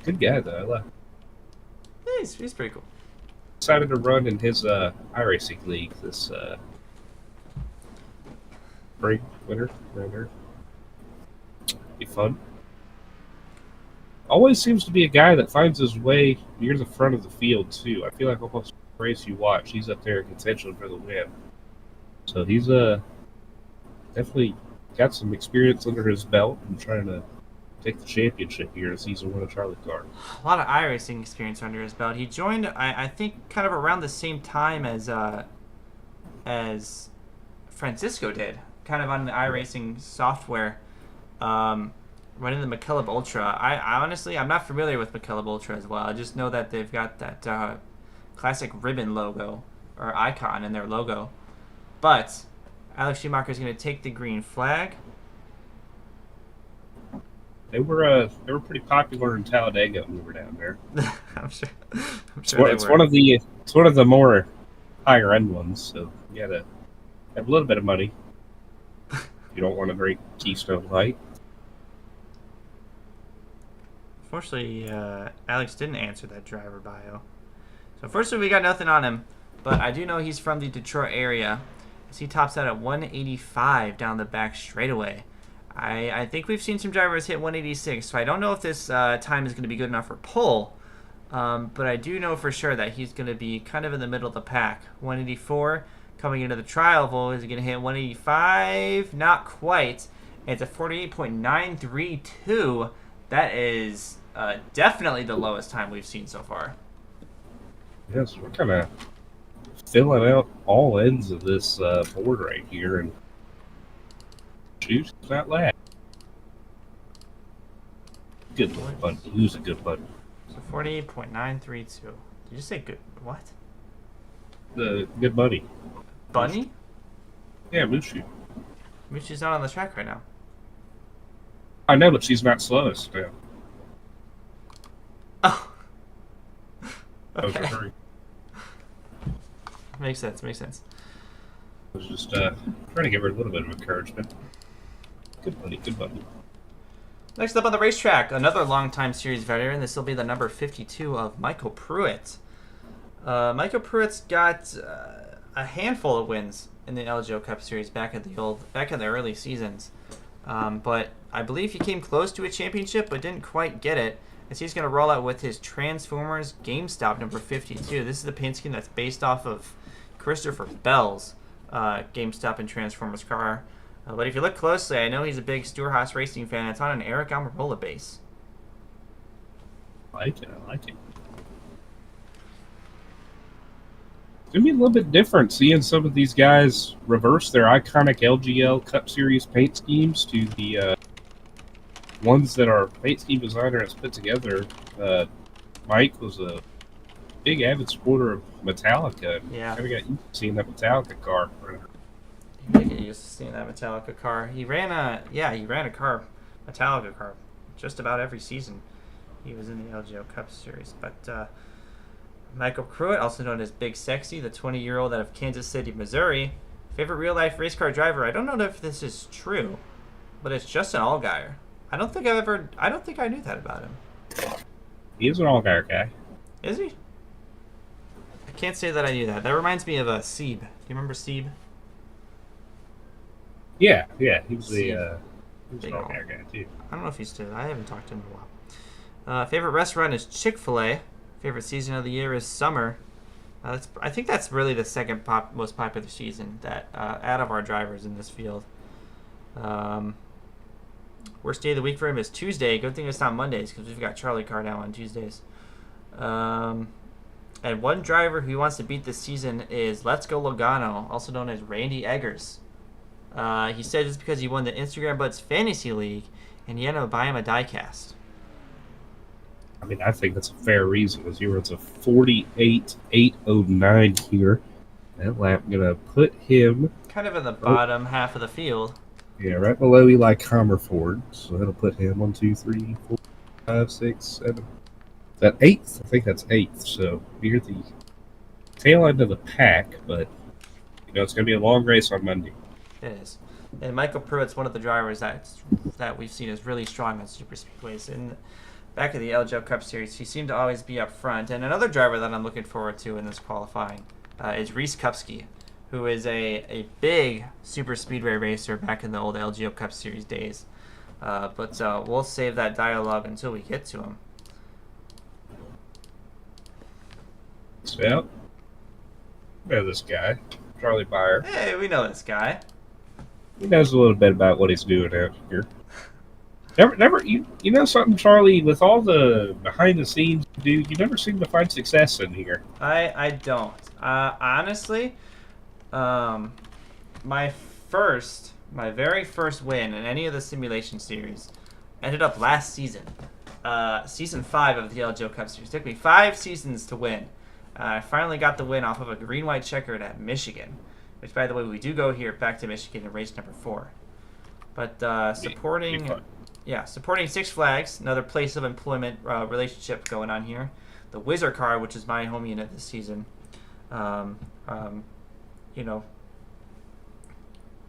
Good guy though. I like him. Yeah, he's pretty cool. Decided to run in his iRacing league this spring, winter. Be fun. Always seems to be a guy that finds his way near the front of the field too. I feel like almost every race you watch, he's up there in contention for the win. So he's definitely got some experience under his belt and trying to take the championship here in season 1 of CharlieCar. A lot of iRacing experience under his belt. He joined, I think, kind of around the same time as Francisco did, kind of on the iRacing software. running the McKellar Ultra. I honestly, I'm not familiar with McKellar Ultra as well. I just know that they've got that classic ribbon logo or icon in their logo. But Alex Schumacher is going to take the green flag. They were pretty popular in Talladega when we were down there. I'm sure. It's one of the more higher end ones. So you got to have a little bit of money. You don't want to drink Keystone Light. Unfortunately, Alex didn't answer that driver bio. So unfortunately, we got nothing on him. But I do know he's from the Detroit area. As he tops out at 185 down the back straightaway. I think we've seen some drivers hit 186, so I don't know if this time is going to be good enough for pole. But I do know for sure that he's going to be kind of in the middle of the pack. 184 coming into the trial oval. Is he going to hit 185? Not quite. It's a 48.932. That is definitely the lowest time we've seen so far. Yes, we're kind of filling out all ends of this board right here, and shoot, that lad. Good button. Who's a good button? So 48.932. Did you say good? What? The good buddy. Bunny? Yeah, Mushu. Mushu's not on the track right now. I know, but she's not slowest now. Oh. Okay. Okay. Makes sense. I was just trying to give her a little bit of encouragement. Good buddy, good buddy. Next up on the racetrack, another longtime series veteran. This will be the number 52 of Michael Pruitt. Michael Pruitt's got a handful of wins in the LGO Cup Series back in the early seasons. But I believe he came close to a championship, but didn't quite get it. As he's going to roll out with his Transformers GameStop number 52. This is the paint scheme that's based off of Christopher Bell's GameStop and Transformers car. But if you look closely, I know he's a big Stewart-Haas racing fan. It's on an Eric Almirola base. I like it. It's going to be a little bit different seeing some of these guys reverse their iconic LGL Cup Series paint schemes to the ones that our paint scheme designer has put together. Mike was a big avid supporter of Metallica. Yeah. Kind of got used to seeing that Metallica car. He did get used to seeing that Metallica car. He ran a Metallica car, just about every season. He was in the LGO Cup Series. But Michael Pruitt, also known as Big Sexy, the 20-year-old out of Kansas City, Missouri, favorite real-life race car driver. I don't know if this is true, but it's Justin Allgaier. I don't think I knew that about him. He is an Allgaier guy. Is he? I can't say that I knew that. That reminds me of Seeb. Do you remember Seeb? Yeah, he was Big an Allgaier guy too. I don't know if he's still. I haven't talked to him in a while. Favorite restaurant is Chick-fil-A. Favorite season of the year is summer. I think that's really the second most popular season that out of our drivers in this field. Worst day of the week for him is Tuesday. Good thing it's not Mondays because we've got CharlieCar now on Tuesdays. And one driver who wants to beat this season is Let's Go Logano, also known as Randy Eggers. He said it's because he won the Instagram Buds Fantasy League and he ended up buying him a diecast. I mean, I think that's a fair reason. Because he runs a 48.809 here. That lap gonna put him kind of in the bottom half of the field. Yeah, right below Eli Comerford. So that'll put him 1, 2, 3, 4, 5, 6, 7. Is that 8th? I think that's 8th. So near the tail end of the pack, but it's gonna be a long race on Monday. It is. And Michael Pruitt's one of the drivers that we've seen is really strong on super speedways. In back of the LGL Cup Series, he seemed to always be up front. And another driver that I'm looking forward to in this qualifying is Reese Kupski, who is a big super speedway racer back in the old LGO Cup Series days. But we'll save that dialogue until we get to him. So, we know this guy, Charlie Byer. Hey, we know this guy. He knows a little bit about what he's doing out here. You know something, Charlie? With all the behind the scenes you do, you never seem to find success in here. I don't. Honestly, my first My very first win in any of the simulation series ended up last season. Season 5 of the LGO Cup Series. It took me 5 seasons to win. I finally got the win off of a green-white checkered at Michigan. Which, by the way, we do go here back to Michigan in race number 4. But supporting Six Flags, another place of employment relationship going on here. The Wizard Car, which is my home unit this season.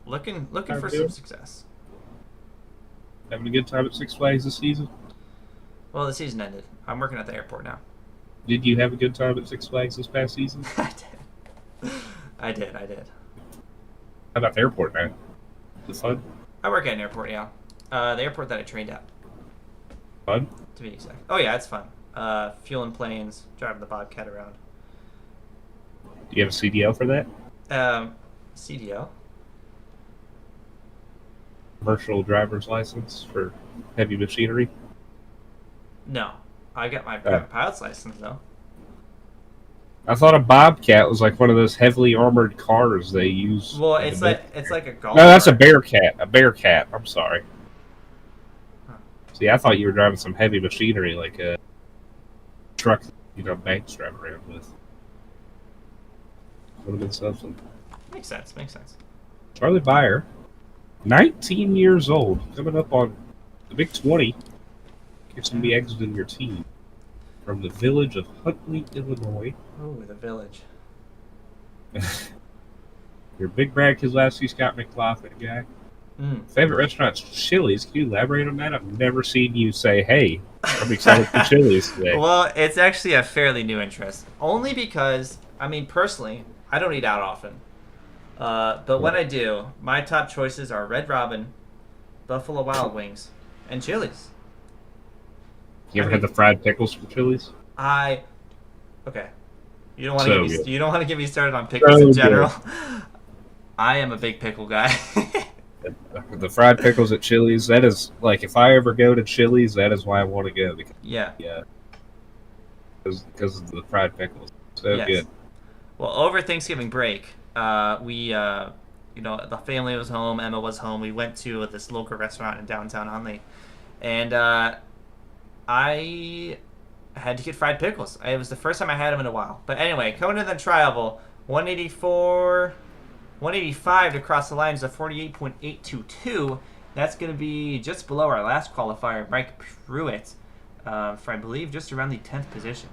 Looking for some success. Having a good time at Six Flags this season? Well, the season ended. I'm working at the airport now. Did you have a good time at Six Flags this past season? I did. How about the airport, man? Is it fun? I work at an airport, yeah. The airport that I trained at. Fun? To be exact. Oh, yeah, it's fun. Fueling planes, driving the Bobcat around. Do you have a CDL for that? CDL? Commercial driver's license for heavy machinery? No. I got my private pilot's license, though. I thought a Bobcat was like one of those heavily armored cars they use. Well, it's like a golf. No, that's a Bearcat. A Bearcat. I'm sorry. Huh. See, I thought you were driving some heavy machinery, like a truck, banks drive around with. Would have been something. Makes sense. Charlie Byer, 19 years old, coming up on the big 20. He's going to be exiting your team from the village of Huntley, Illinois. Oh, the village. Your Big Brad Keselowski, Scott McLaughlin guy. Favorite restaurant's Chili's. Can you elaborate on that? I've never seen you say, hey, I'm excited for Chili's today. Well, it's actually a fairly new interest. Only because, personally, I don't eat out often. But when I do, my top choices are Red Robin, Buffalo Wild Wings, and Chili's. You ever had the fried pickles from Chili's? Okay. You don't want to get me started on pickles in general. I am a big pickle guy. The fried pickles at Chili's, that is, like, if I ever go to Chili's, that is why I want to go. Because, because of the fried pickles. So good. Well, over Thanksgiving break, the family was home, Emma was home. We went to this local restaurant in downtown Huntley. And I had to get fried pickles. It was the first time I had them in a while. But anyway, coming to the Tri-Oval, 185 to cross the line is a 48.822. That's going to be just below our last qualifier, Mike Pruitt, for I believe just around the 10th position.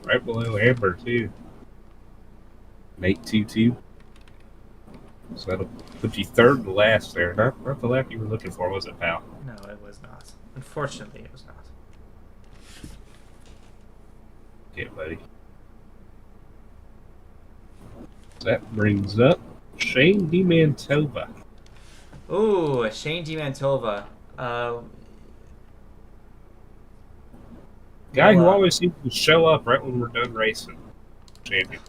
Right below Amber, too. 822. So that'll put you third to last there. Not the lap you were looking for, was it, pal? No, it was not. Unfortunately, it was not. Yeah, buddy. That brings up Shane DiMantova. Ooh, Shane DiMantova. Guy who always seems to show up right when we're done racing. Champion.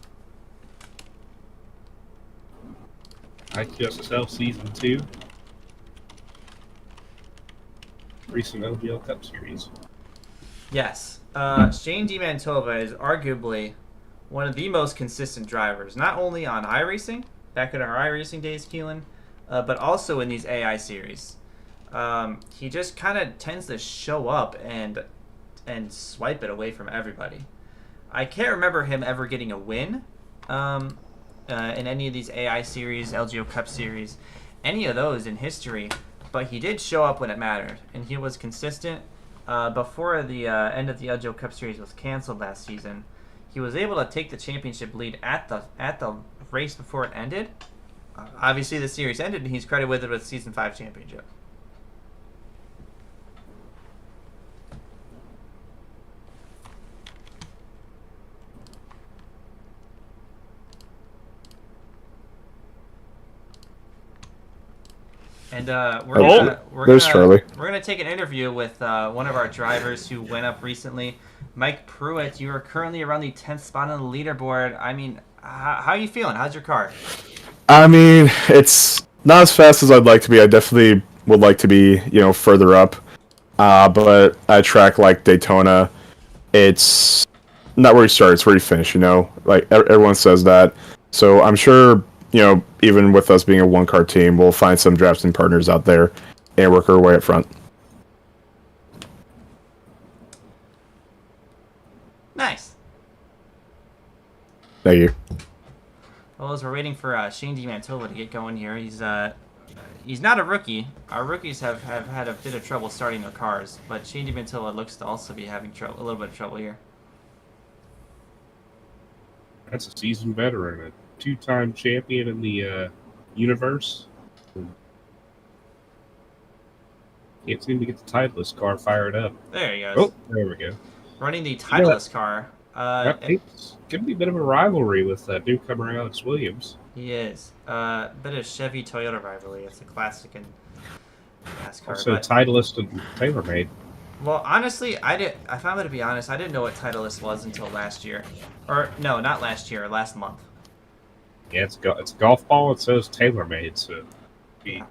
IQSL Season 2. Recent LGL Cup Series. Yes. Shane DiMantova is arguably one of the most consistent drivers, not only on iRacing, back in our iRacing days, Kelan, but also in these AI series. He just kind of tends to show up and swipe it away from everybody. I can't remember him ever getting a win in any of these AI series, LGO Cup series, any of those in history, but he did show up when it mattered, and he was consistent. Before the end of the LGO Cup Series was canceled last season, he was able to take the championship lead at the race before it ended. Obviously, the series ended, and he's credited with it with Season 5 championship. And we're gonna take an interview with one of our drivers who went up recently, Mike Pruitt. You are currently around the 10th spot on the leaderboard. How are you feeling? How's your car? It's not as fast as I'd like to be. I definitely would like to be, further up. But at a track like Daytona, it's not where you start, it's where you finish. Like everyone says that. So I'm sure even with us being a one-car team, we'll find some drafting partners out there and work our way up front. Nice. Thank you. Well, as we're waiting for Shane DiMantova to get going here, he's not a rookie. Our rookies have had a bit of trouble starting their cars, but Shane DiMantova looks to also be having a little bit of trouble here. That's a seasoned veteran, a two-time champion in the universe. Can't seem to get the Titleist car fired up. There he goes. Oh, there we go. Running the Titleist car. It's going to be a bit of a rivalry with newcomer Alex Williams. He is. A bit of Chevy-Toyota rivalry. It's a classic in NASCAR. Also, Titleist and TaylorMade. Well, honestly, if I'm going to be honest, I didn't know what Titleist was until last year. Or, no, not last year, last month. Yeah, it's a golf ball, and so is TaylorMade, so... Yeah.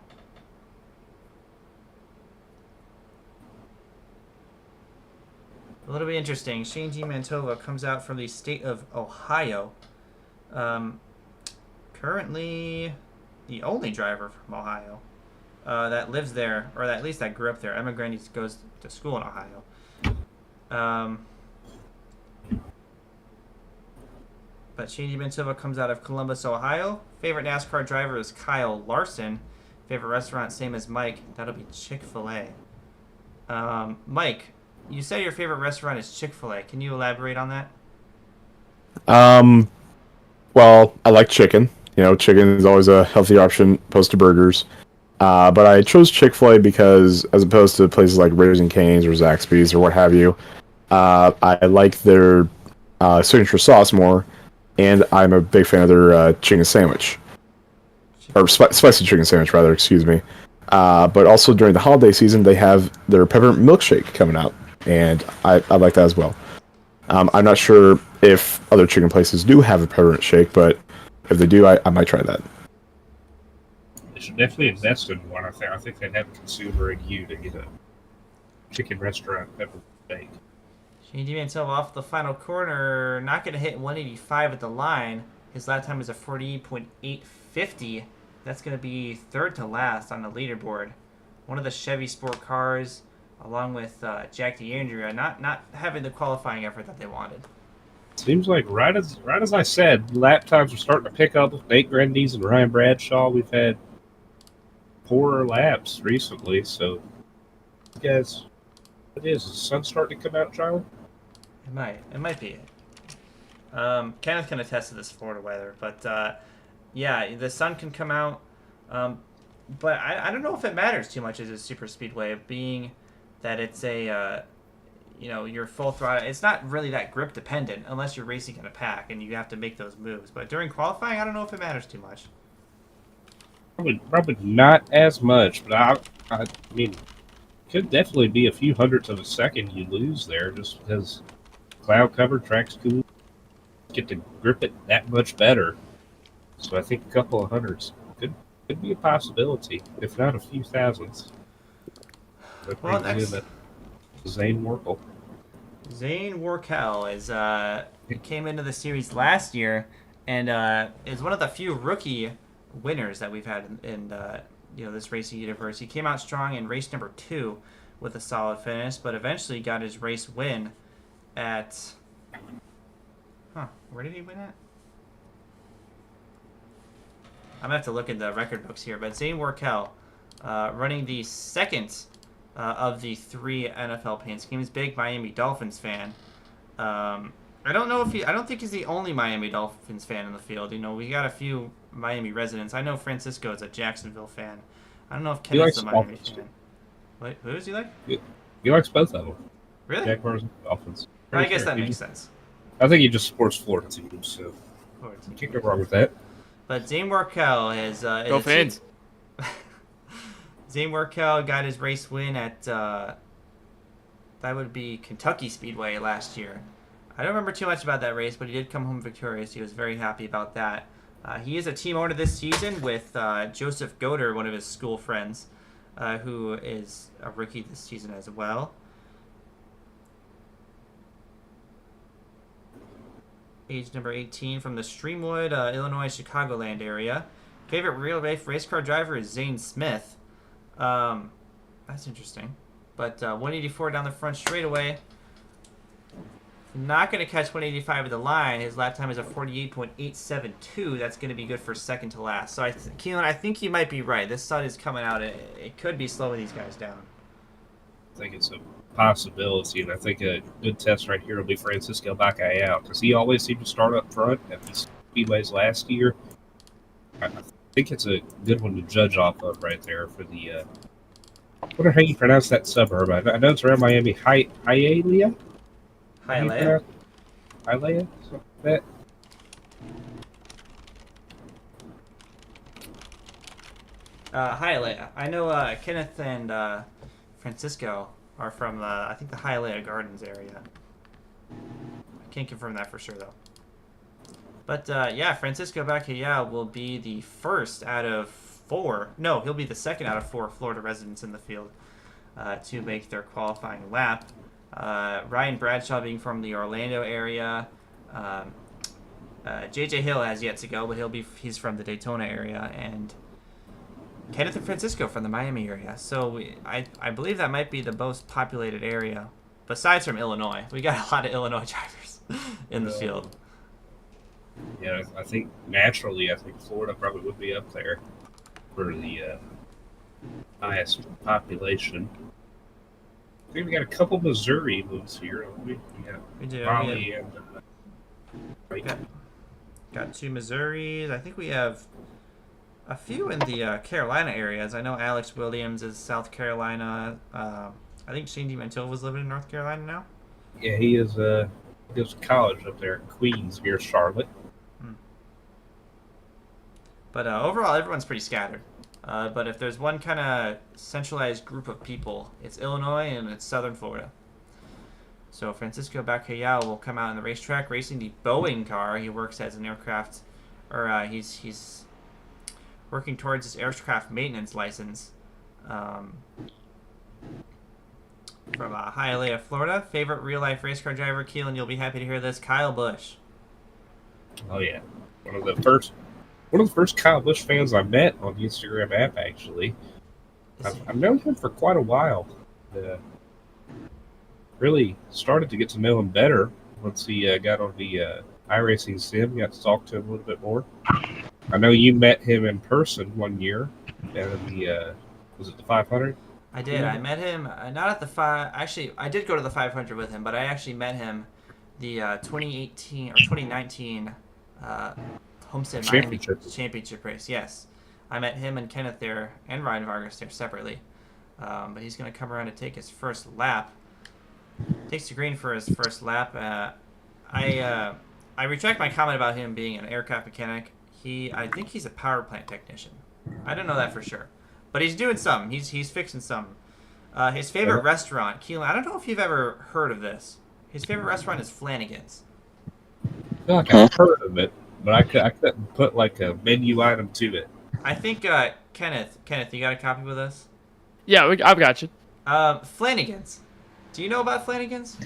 Well, it'll be interesting. Shane DiMantova comes out from the state of Ohio. Currently, the only driver from Ohio that lives there, or at least that grew up there. Emma Grandi goes to school in Ohio. But Shane DiMantova comes out of Columbus, Ohio. Favorite NASCAR driver is Kyle Larson. Favorite restaurant, same as Mike. That'll be Chick-fil-A. Mike, you say your favorite restaurant is Chick-fil-A. Can you elaborate on that? Well, I like chicken. Chicken is always a healthy option opposed to burgers. But I chose Chick-fil-A because, as opposed to places like Raising Cane's or Zaxby's or what have you, I like their signature sauce more, and I'm a big fan of their chicken sandwich. Or spicy chicken sandwich, rather, excuse me. But also during the holiday season, they have their peppermint milkshake coming out, and I like that as well. I'm not sure if other chicken places do have a peppermint shake, but if they do, I might try that. They should definitely invest in one. I think they'd have a consumer in you to get a chicken restaurant peppermint shake. Shane DiMantova off the final corner, not going to hit 185 at the line. His lap time is a 48.850. That's going to be third to last on the leaderboard. One of the Chevy Sport cars, along with Jack DeAndrea, not having the qualifying effort that they wanted. Seems like right as I said, lap times are starting to pick up with Nate Grandies and Ryan Bradshaw. We've had poorer laps recently, so guys, what is the sun starting to come out, Charlie? It might be. Kenneth can attest to this Florida weather, but yeah, the sun can come out. But I don't know if it matters too much as a super speedway, being that it's a you're full throttle. It's not really that grip dependent unless you're racing in a pack and you have to make those moves. But during qualifying, I don't know if it matters too much. Probably not as much, but I mean, could definitely be a few hundredths of a second you lose there just because cloud cover, track's cool, get to grip it that much better. So I think a couple of hundreds could be a possibility, if not a few thousandths. Well, next, Zane Workel. Zane Workel came into the series last year and is one of the few rookie winners that we've had in this racing universe. He came out strong in race number 2 with a solid finish, but eventually got his race win at... where did he win at? I'm going to have to look in the record books here, but Zane Workel running the second of the 3 NFL paint schemes. Big Miami Dolphins fan. I don't think he's the only Miami Dolphins fan in the field. We got a few Miami residents. I know Francisco is a Jacksonville fan. I don't know if Kenneth's a Miami fan. Wait, who does he like? He likes both of them. Really? Jaguars and Dolphins. I guess that makes sense. I think he just supports Florida teams, so you can't go wrong with that. But Zane Workel has... Go fans! Zane Workel got his race win at... that would be Kentucky Speedway last year. I don't remember too much about that race, but he did come home victorious. He was very happy about that. He is a team owner this season with Joseph Goder, one of his school friends, who is a rookie this season as well. age number 18, from the Streamwood, Illinois, Chicagoland area. Favorite real-life race car driver is Zane Smith. That's interesting. But 184 down the front straightaway. Not going to catch 185 at the line. His lap time is a 48.872. That's going to be good for second to last. So, Kelan, I think you might be right. This sun is coming out. It could be slowing these guys down. I think it's a possibility, and I think a good test right here will be Francisco Bacallao, because he always seemed to start up front at these speedways last year. I think it's a good one to judge off of right there for the. I wonder how you pronounce that suburb. I know it's around Miami. Hialeah? Hialeah? Hialeah? Something like that. Hialeah. I know Kenneth and Francisco are from, I think, the Hialeah Gardens area. I can't confirm that for sure, though. But, yeah, Francisco Bacallao will be the first out of 4. No, he'll be the second out of 4 Florida residents in the field to make their qualifying lap. Ryan Bradshaw being from the Orlando area. JJ Hale has yet to go, but he's from the Daytona area. And Kenneth and Francisco from the Miami area. So I believe that might be the most populated area, besides from Illinois. We got a lot of Illinois drivers in the field. Yeah, I think naturally, Florida probably would be up there for the highest population. I think we got a couple Missouri moves here. We do. Raleigh and Got 2 Missouris. I think we have a few in the Carolina areas. I know Alex Williams is South Carolina. I think Shane DiMantillo was living in North Carolina now. Yeah, he is. He goes to college up there in Queens, near Charlotte. But overall, everyone's pretty scattered. But if there's one kind of centralized group of people, it's Illinois and it's Southern Florida. So Francisco Bacallao will come out on the racetrack racing the Boeing car. He works as an aircraft, or he's working towards his aircraft maintenance license. From Hialeah, Florida. Favorite real-life race car driver, Kelan, you'll be happy to hear this, Kyle Busch. Oh yeah, one of the first Kyle Busch fans I met on the Instagram app. Actually, I've known him for quite a while. Really started to get to know him better once he got on the iRacing sim. Got to talk to him a little bit more. I know you met him in person one year at the was it the 500? I did. I met him not at the 5. Actually, I did go to the 500 with him, but I actually met him the 2018 or 2019 Homestead Miami Championship race. Yes, I met him and Kenneth there, and Ryan Vargas there separately. But he's going to come around to take his first lap. Takes the green for his first lap. I retract my comment about him being an aircraft mechanic. I think he's a power plant technician. I don't know that for sure, but he's doing something. He's fixing something. His favorite restaurant, Kelan. I don't know if you've ever heard of this. His favorite restaurant is Flanagan's. I feel like I've heard of it, but I couldn't put like a menu item to it. I think Kenneth, you got a copy with us? Yeah, I've got you. Flanagan's. Do you know about Flanagan's?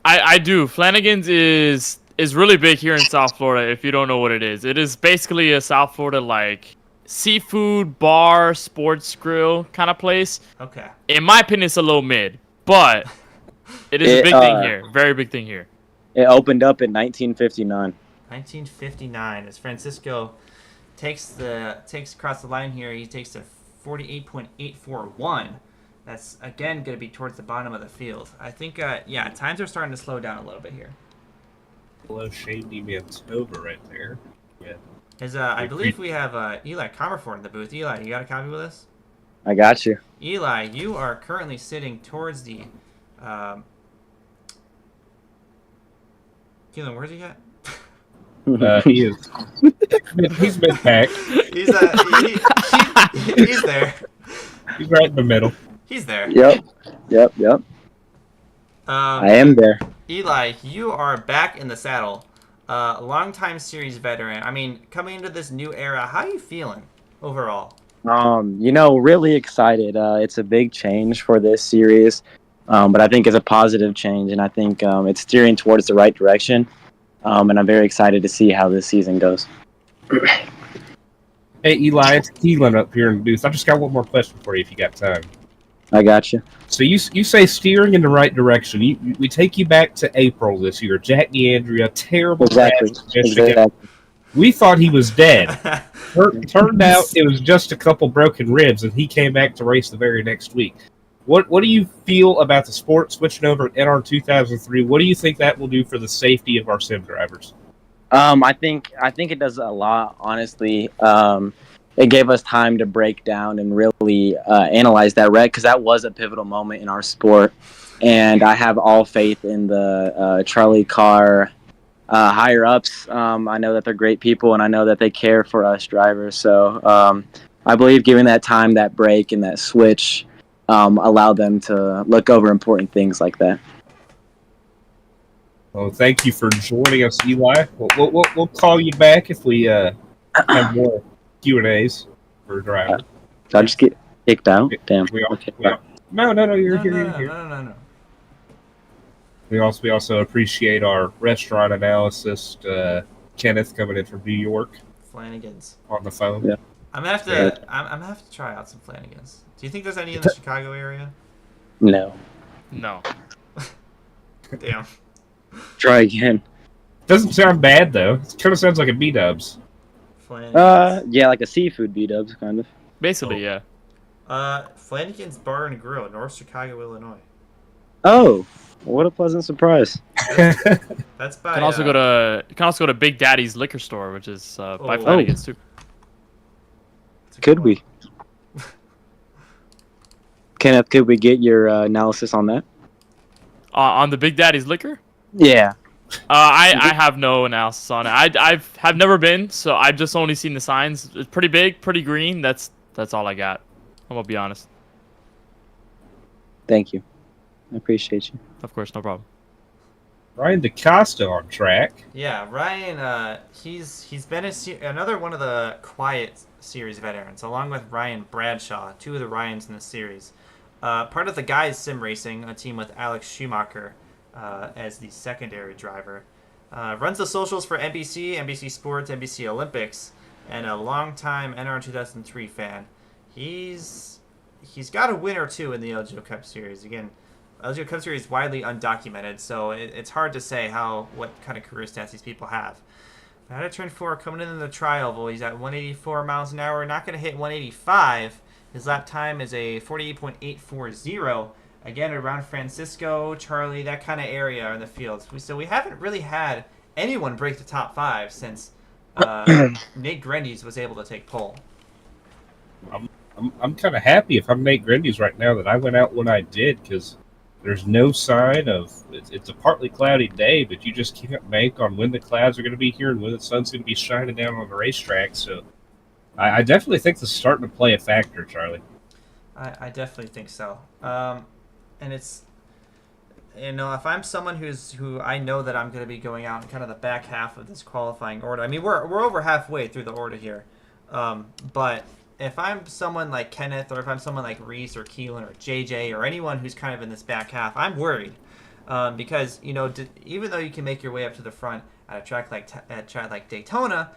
I do. Flanagan's is really big here in South Florida. If you don't know what it is basically a South Florida like seafood bar, sports grill kind of place. Okay. In my opinion, it's a little mid, but it is a big thing here. Very big thing here. It opened up in 1959. 1959, as Francisco takes across the line here, he takes a 48.841. That's again going to be towards the bottom of the field. I think, times are starting to slow down a little bit here. Hello, Shane DiMantillo right there. Yeah. I believe we have Eli Comerford in the booth. Eli, you got a copy with us? I got you. Eli, you are currently sitting towards the. Kelan, where's he at? He is. He's mid-pack. He's there. He's right in the middle. He's there. Yep. I am there. Eli, you are back in the saddle. Longtime series veteran. I mean, coming into this new era, how are you feeling overall? Really excited. It's a big change for this series, but I think it's a positive change, and I think it's steering towards the right direction. And I'm very excited to see how this season goes. Hey, Eli, it's Kelan up here in the booth. I just got one more question for you if you got time. I got you. So you say steering in the right direction. We take you back to April this year. Jack DeAndrea, terrible Exactly. crash in Michigan. We thought he was dead. Turned out it was just a couple broken ribs, and he came back to race the very next week. What do you feel about the sport switching over to NR 2003? What do you think that will do for the safety of our sim drivers? I think it does a lot, honestly. It gave us time to break down and really analyze that wreck, because that was a pivotal moment in our sport. And I have all faith in the CharlieCar higher ups. I know that they're great people, and I know that they care for us drivers. So I believe giving that time, that break, and that switch allowed them to look over important things like that. Well, thank you for joining us, Eli. We'll call you back if we have more Q&As for driver. Did I just get kicked out? Damn. No, you're here. No. We also appreciate our restaurant analyst, Kenneth, coming in from New York. Flanagan's On the phone. Yeah. I'm gonna have to try out some Flanagan's. Do you think there's any in the Chicago area? No. No. Damn. Try again. Doesn't sound bad though. It kind of sounds like a B-dubs. Flanagan's. Yeah, like a seafood B-dubs, kind of. Basically, yeah. Flanagan's Bar and Grill, North Chicago, Illinois. Oh, what a pleasant surprise. That's by. You can also go to Big Daddy's liquor store, which is by Flanagan's too. Could we? Kenneth, could we get your analysis on that? On the Big Daddy's liquor? Yeah. I have no analysis on it. I've never been, so I've just only seen the signs. It's pretty big, pretty green. That's all I got. I'm gonna be honest. Thank you. I appreciate you. Of course, no problem. Ryan DaCosta on track. Yeah, Ryan. He's been another one of the quiet series veterans, along with Ryan Bradshaw, two of the Ryans in the series. Part of the guys sim racing, a team with Alex Schumacher as the secondary driver. Runs the socials for NBC, NBC Sports, NBC Olympics, and a longtime NR 2003 fan. He's got a win or two in the LGO Cup Series. Again, LGO Cup Series is widely undocumented, so it's hard to say what kind of career stats these people have. Out of turn 4, coming in the tri-oval, he's at 184 miles an hour, not going to hit 185. His lap time is a 48.840. Again, around Francisco, Charlie, that kind of area in the field. So we haven't really had anyone break the top 5 since Nate Grendies was able to take pole. I'm kind of happy if I'm Nate Grendies right now that I went out when I did, because there's no sign of it's a partly cloudy day, but you just can't bank on when the clouds are going to be here and when the sun's going to be shining down on the racetrack. So I definitely think this is starting to play a factor, Charlie. I definitely think so. And it's, if I'm someone who I know that I'm going to be going out in kind of the back half of this qualifying order. I mean, we're over halfway through the order here, but if I'm someone like Kenneth, or if I'm someone like Reese or Kelan or JJ or anyone who's kind of in this back half, I'm worried because even though you can make your way up to the front at a track like Daytona,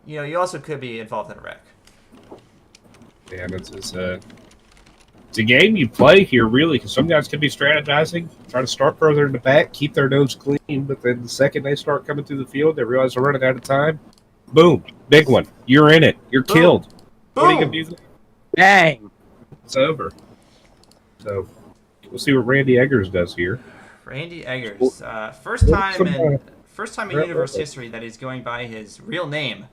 you also could be involved in a wreck. Yeah, it's a game you play here, really, because some guys can be strategizing, try to start further in the back, keep their nose clean, but then the second they start coming through the field, they realize they're running out of time. Boom, big one. You're in it. You're killed. Boom. What are you going to do? Dang. It's over. So we'll see what Randy Eggers does here. Randy Eggers, first time in universe history that he's going by his real name.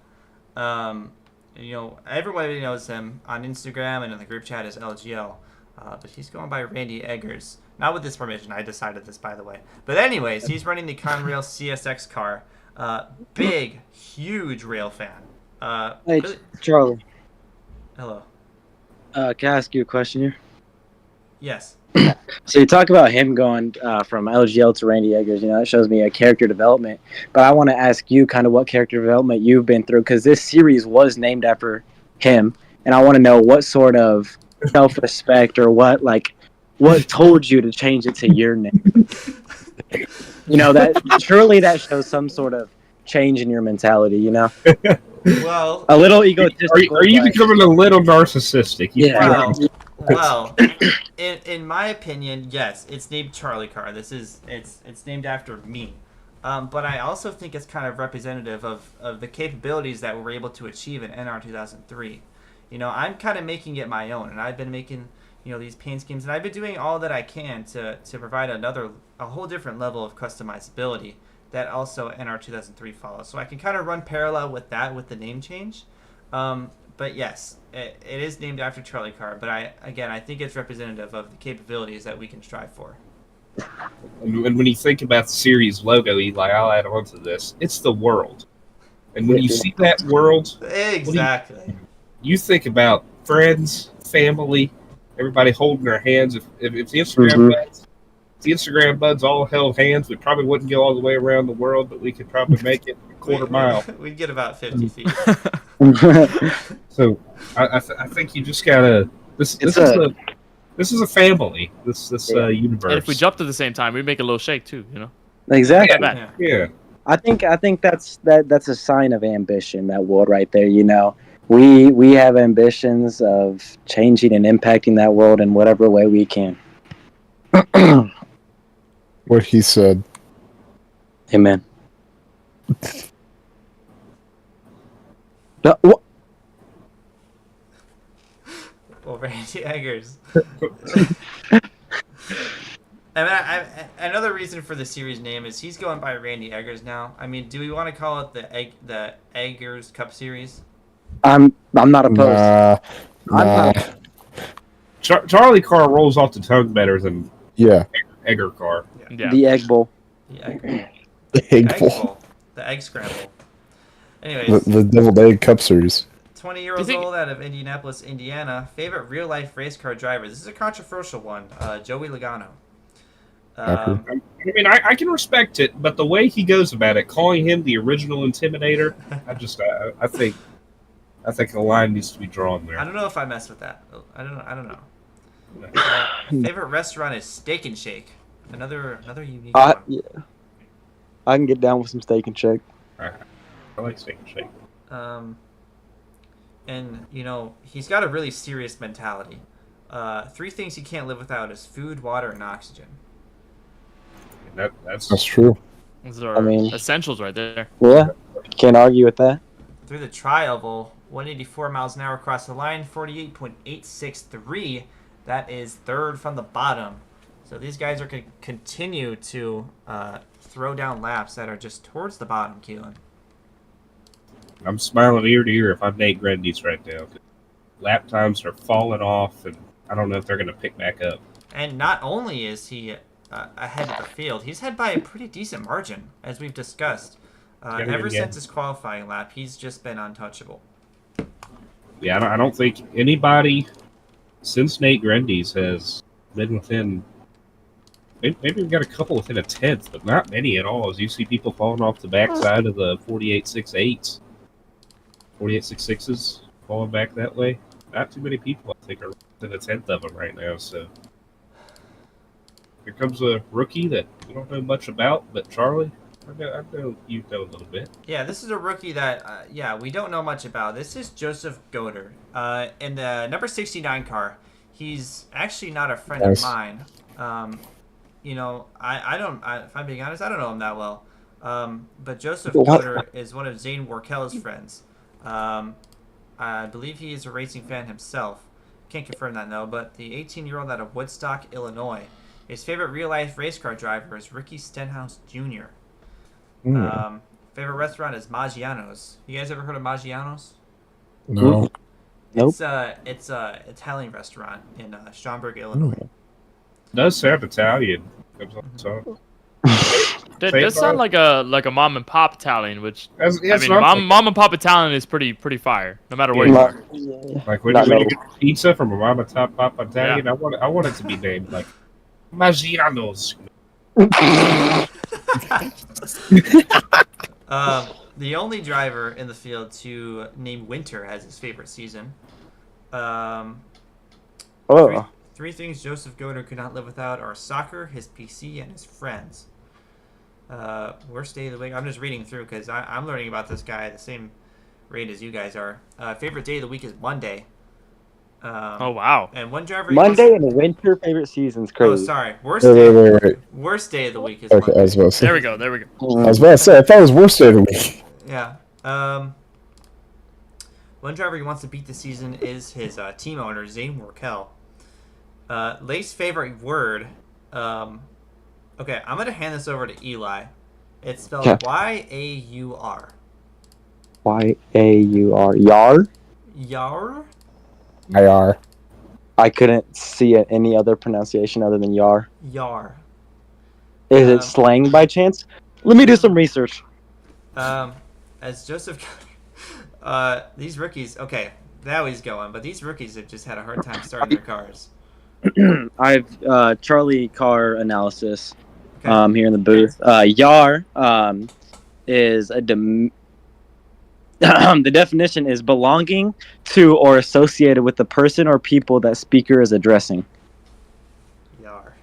Everybody knows him on Instagram and in the group chat as LGL, but he's going by Randy Eggers. Not with this permission. I decided this, by the way. But anyways, he's running the Conrail CSX car. Big, huge rail fan. Hey, Charlie. Hello. Can I ask you a question here? Yes. So you talk about him going from LGL to Randy Eggers. That shows me a character development. But I want to ask you kind of what character development you've been through, because this series was named after him, and I want to know what sort of self-respect or what What told you to change it to your name? That surely that shows some sort of change in your mentality. Well, A little Are egotistical. you but- becoming a little narcissistic? Yeah. well, in my opinion, yes, it's named CharlieCar. It's named after me. But I also think it's kind of representative of the capabilities that we were able to achieve in NR 2003. I'm kind of making it my own, and I've been making these paint schemes, and I've been doing all that I can to provide a whole different level of customizability that also NR 2003 follows. So I can kind of run parallel with that with the name change. But yes, it is named after CharlieCar. But I think it's representative of the capabilities that we can strive for. And when you think about the series logo, Eli, I'll add on to this. It's the world. And when you see that world, Exactly. you think about friends, family, everybody holding their hands. If the Instagram buds all held hands, we probably wouldn't go all the way around the world, but we could probably make it a quarter mile. We'd get about 50 feet. So I think you just gotta. This is a family. This universe. And if we jumped at the same time, we'd make a little shake too. Exactly. Not bad. Yeah. I think that's a sign of ambition. That world right there. We have ambitions of changing and impacting that world in whatever way we can. What he said. Amen. Well, Randy Eggers. Another reason for the series name is he's going by Randy Eggers now. I mean, do we want to call it the Eggers Cup Series? I'm not opposed. Nah. CharlieCar rolls off the tongue better than Egger Car. Yeah. The Egg Bowl. The Egg, The Egg Bowl. the Egg Scramble. Anyways, The Deviled Egg Cup Series. 20 years old out of Indianapolis, Indiana. Favorite real-life race car driver. This is a controversial one. Joey Logano. I mean, I can respect it, but the way he goes about it, calling him the original Intimidator, I think a line needs to be drawn there. I don't know if I mess with that. I don't know. Favorite restaurant is Steak and Shake. Another unique one. Yeah. I can get down with some steak and shake. I like Steak and Shake. And he's got a really serious mentality. 3 things he can't live without is food, water, and oxygen. That's true. Those are essentials right there. Yeah, can't argue with that. Through the tri-oval, 184 miles an hour across the line, 48.863. That is third from the bottom. So these guys are going to continue to throw down laps that are just towards the bottom, Kelan. I'm smiling ear to ear if I'm Nate Grendy's right now. Lap times are falling off, and I don't know if they're going to pick back up. And not only is he ahead of the field, he's ahead by a pretty decent margin, as we've discussed. Ever since his qualifying lap, he's just been untouchable. Yeah, I don't think anybody since Nate Grendy's has been within. Maybe we've got a couple within a tenth, but not many at all. As you see people falling off the backside of the 48.68s, 48.66s falling back that way. Not too many people, I think, are within a tenth of them right now. So here comes a rookie that we don't know much about, but Charlie, I know you know a little bit. Yeah, this is a rookie that, we don't know much about. This is Joseph Goder. In the number 69 car, he's actually not a friend of mine. If I'm being honest, I don't know him that well. But Joseph Goder is one of Zane Warkel's friends. I believe he is a racing fan himself. Can't confirm that, though. But the 18-year-old out of Woodstock, Illinois, his favorite real-life race car driver is Ricky Stenhouse Jr. Favorite restaurant is Maggiano's. You guys ever heard of Maggiano's? No. Nope. It's a Italian restaurant in Schaumburg, Illinois. It does sound Italian. That does sound like a mom and pop Italian, which That's mom and pop Italian is pretty fire, no matter where you are. Like when you get pizza from a mom and pop Italian, I want it to be named like Maggiano's. The only driver in the field to name winter as his favorite season. 3 things Joseph Goder could not live without are soccer, his PC, and his friends. Worst day of the week. I'm just reading through because I'm learning about this guy at the same rate as you guys are. Favorite day of the week is Monday. Oh wow. And one driver. Monday in the winter favorite season's Oh, crazy. sorry. Wait. Worst day of the week is Okay, I Monday. was about to say. There we go. I was about to say, I thought it was worst day of the week. Yeah. One driver he wants to beat this season is his team owner, Zane Hale. Least favorite word. Okay, I'm going to hand this over to Eli. It's spelled Y-A-U-R. Y-A-U-R. Yar? Yar? IR. I couldn't see any other pronunciation other than Yar. Yar. Is it slang by chance? Let me do some research. As Joseph... these rookies... Okay, now he's going, but these rookies have just had a hard time starting their cars. I've CharlieCar analysis Okay. here in the booth. Yar is the definition is belonging to or associated with the person or people that speaker is addressing. Yar.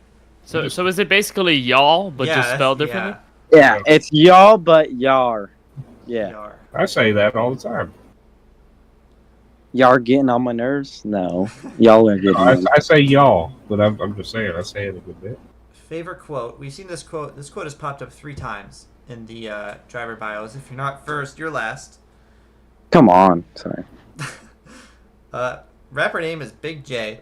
So is it basically y'all, but Yeah, just that's- spelled differently? Yeah, it's y'all, but Yar. Yeah. Yar. I say that all the time. Y'all getting on my nerves? No. Y'all are getting on I say y'all, but I'm just saying, I say it a good bit. Favorite quote. We've seen this quote. This quote has popped up 3 times in the driver bios. If you're not first, you're last. Come on. Sorry. Rapper name is Big J.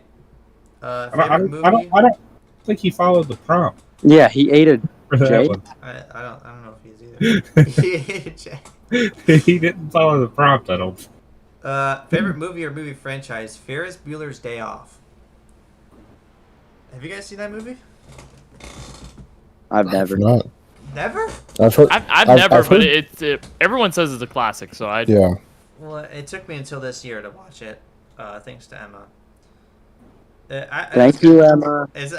I Favorite movie? don't think he followed the prompt Yeah, he ate it. for that Jay? one. I don't know if he is either. He didn't follow the prompt, I don't. Favorite movie or movie franchise? Ferris Bueller's Day Off. Have you guys seen that movie? I've never. Not. Never? I've heard. I've never, I've but heard- everyone says it's a classic, so I. Yeah. Well, it took me until this year to watch it. Thanks to Emma. Thank you, Emma. Is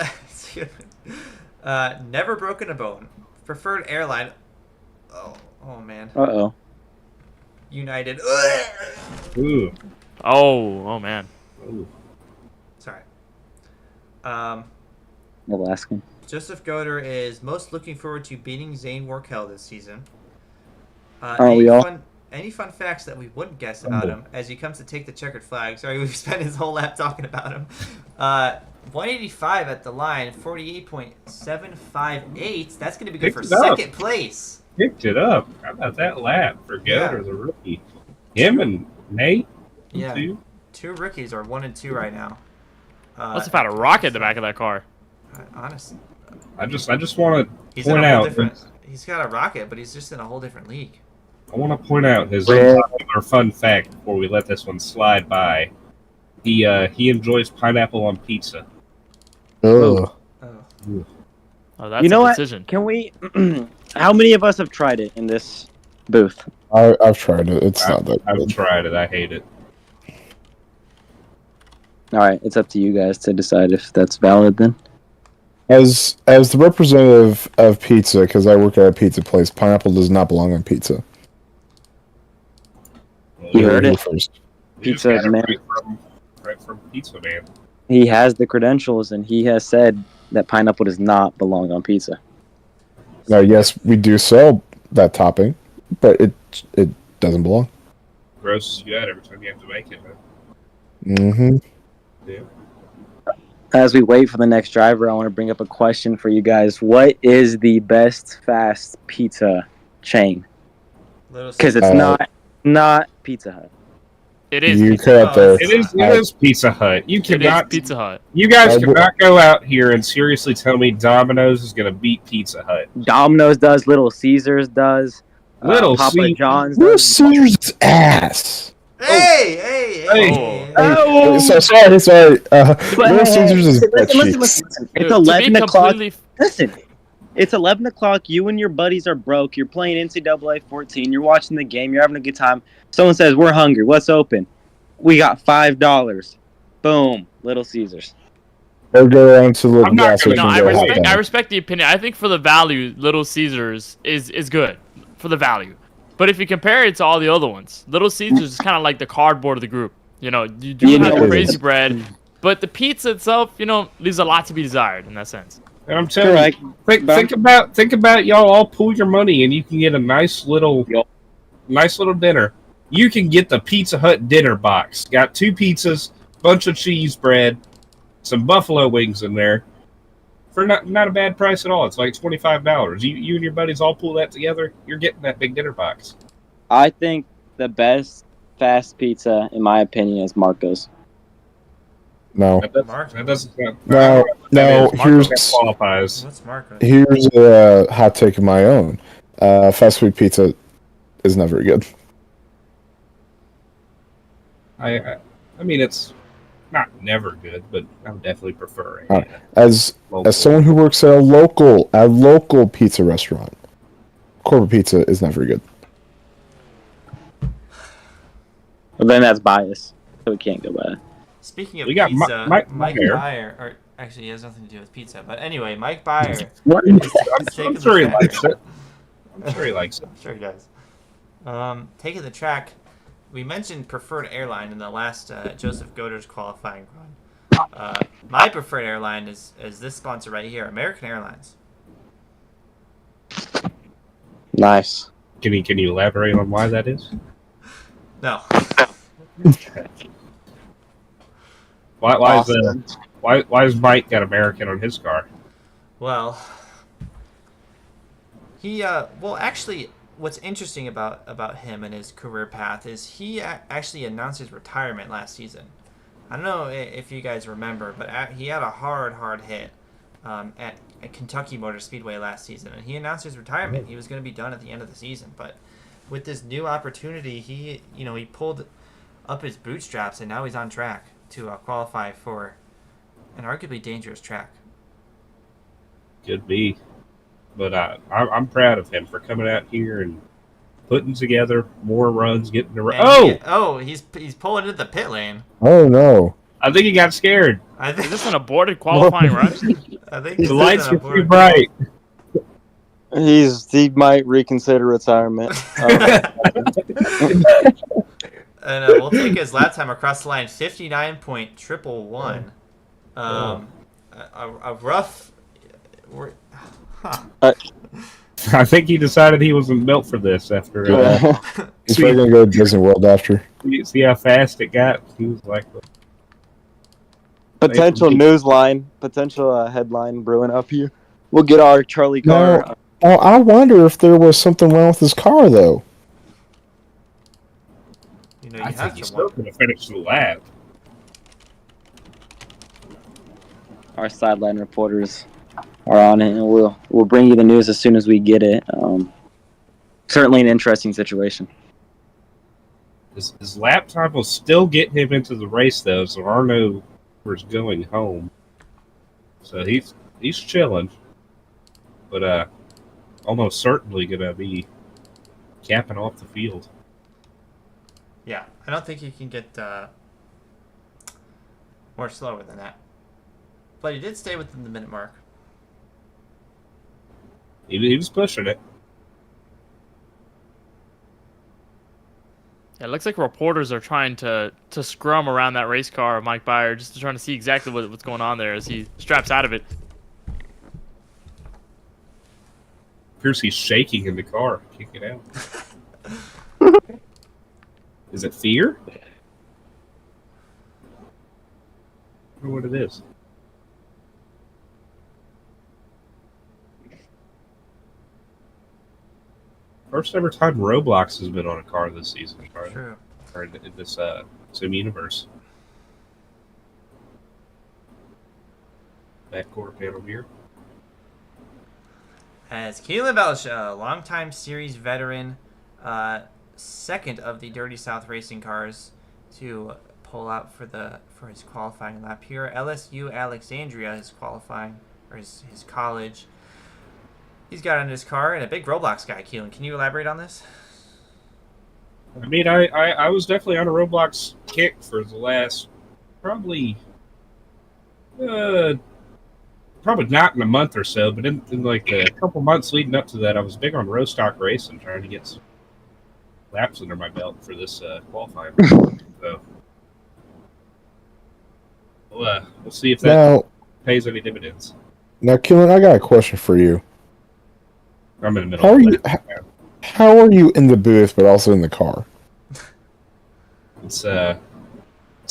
never broken a bone. Preferred airline. Oh man. Uh-oh. United. Ooh. Oh man. Ooh. Sorry. Alaskan. Joseph Goder is most looking forward to beating Zane Hale this season. Any fun facts that we wouldn't guess about him as he comes to take the checkered flag? Sorry, we've spent his whole lap talking about him. 185 at the line, 48.758. That's going to be good for Picked it up. second place. Picked it up. How about that lap for Goder, the rookie? Him and Nate? Yeah. Too? 2 rookies are 1 and 2 right now. Must have had a rocket in the back of that car. Honestly. I just want to He's in point a whole out. different. He's got a rocket, but he's just in a whole different league. I want to point out his Yeah. unpopular fun fact before we let this one slide by. He enjoys pineapple on pizza. Oh. Oh. Oh, that's You know a what? decision. Can we? How many of us have tried it in this booth? I've tried it. It's not that I've good. tried it. I hate it. All right, it's up to you guys to decide if that's valid. Then. As the representative of pizza, because I work at a pizza place, pineapple does not belong on pizza. You heard You're it. first. You just Pizza got it Man. right from Pizza Man. He has the credentials, and he has said that pineapple does not belong on pizza. Now, yes, we do sell that topping, but it doesn't belong. Grosses you out every time you have to make it, man. Mm-hmm. Yeah. As we wait for the next driver, I want to bring up a question for you guys. What is the best fast pizza chain? Because it's not Pizza Hut. It is. You Pizza cut Hut. up there. It is Pizza Hut. You It is cannot. Pizza Hut. You guys I would- cannot go out here and seriously tell me Domino's is going to beat Pizza Hut. Domino's does. Little Caesars does. Little Papa Caesars- John's Little does. Caesars is ass. Hey! Oh. So sorry. But Little hey, Caesars is butt listen. cheeks. It's Dude, to be 11 o'clock. completely- Listen, it's 11 o'clock. You and your buddies are broke. You're playing NCAA 14. You're watching the game. You're having a good time. Someone says, "We're hungry. What's open?" We got $5. Boom. Little Caesars. Or go around to Little I'm not gas gonna- station No, and I get a hot respect. dog. I respect the opinion. I think for the value, Little Caesars is good for the value. But if you compare it to all the other ones, Little Caesars is kind of like the cardboard of the group. You know, you do You have know the it crazy is. bread, But the pizza itself, leaves a lot to be desired in that sense. And I'm telling you, think about y'all all pool your money and you can get a nice little dinner. You can get the Pizza Hut dinner box. Got 2 pizzas, bunch of cheese bread, some buffalo wings in there. For not a bad price at all. It's like $25. You and your buddies all pull that together, you're getting that big dinner box. I think the best fast pizza, in my opinion, is Marco's. No. That doesn't sound, No. qualifies. What's Marco? Here's a hot take of my own. Fast food pizza is not very good. I mean, it's not never good, but I would definitely prefer it. As someone who works at a local pizza restaurant, corporate pizza is not very good. Well, then that's bias, so we can't go by it. Speaking of We got pizza, Mike Byer, or actually, he has nothing to do with pizza. But anyway, Mike Byer. I'm sure he likes it. I'm sure he likes it. I'm sure he does. Taking the track, we mentioned preferred airline in the last Joseph Goder's qualifying run. My preferred airline is this sponsor right here, American Airlines. Nice. Can you elaborate on why that is? No. Why is Mike got American on his car? Well, he actually, what's interesting about him and his career path is he actually announced his retirement last season. I don't know if you guys remember, but he had a hard hit at Kentucky Motor Speedway last season, and he announced his retirement. He was going to be done at the end of the season, but with this new opportunity, he pulled up his bootstraps, and now he's on track to qualify for an arguably dangerous track. Could be, but I'm proud of him for coming out here and putting together more runs, getting the he's pulling into the pit lane. Oh no! I think he got scared. I think Is this an aborted qualifying run? I think The lights are too bright. He might reconsider retirement. And we'll take his lap time across the line, 59.111. A rough. I think he decided he wasn't built for this after. He's probably gonna go to Disney World after. See how fast it got. He was like, Potential headline brewing up here. We'll get our CharlieCar. No. Oh, I wonder if there was something wrong with his car, though. I think he's still going to finish the lap. Our sideline reporters are on it, and we'll bring you the news as soon as we get it. Certainly an interesting situation. His lap time will still get him into the race, though, so Arno is going home. So he's chilling, but almost certainly going to be capping off the field. Yeah, I don't think he can get more slower than that. But he did stay within the minute mark. He was pushing it. Yeah, it looks like reporters are trying to scrum around that race car of Mike Byer just to try to see exactly what's going on there as he straps out of it. Appears he's shaking in the car. Kick it out. Is it fear? I don't know what it is. First ever time Roblox has been on a car this season, Charlie. True. Or in this sim universe. Back quarter panel here. As Kelan Belch, a longtime series veteran, second of the Dirty South racing cars to pull out for his qualifying lap here. LSU Alexandria, his qualifying, or his college. He's got in his car, and a big Roblox guy. Kelan, can you elaborate on this? I mean, I was definitely on a Roblox kick for the last probably not in a month or so, but in like a couple months leading up to that, I was big on row stock racing, trying to get some laps under my belt for this qualifying. So, we'll see if that Now, pays any dividends. Kelan, I got a question for you. I'm in the middle How are of you? it. How are you in the booth, but also in the car? It's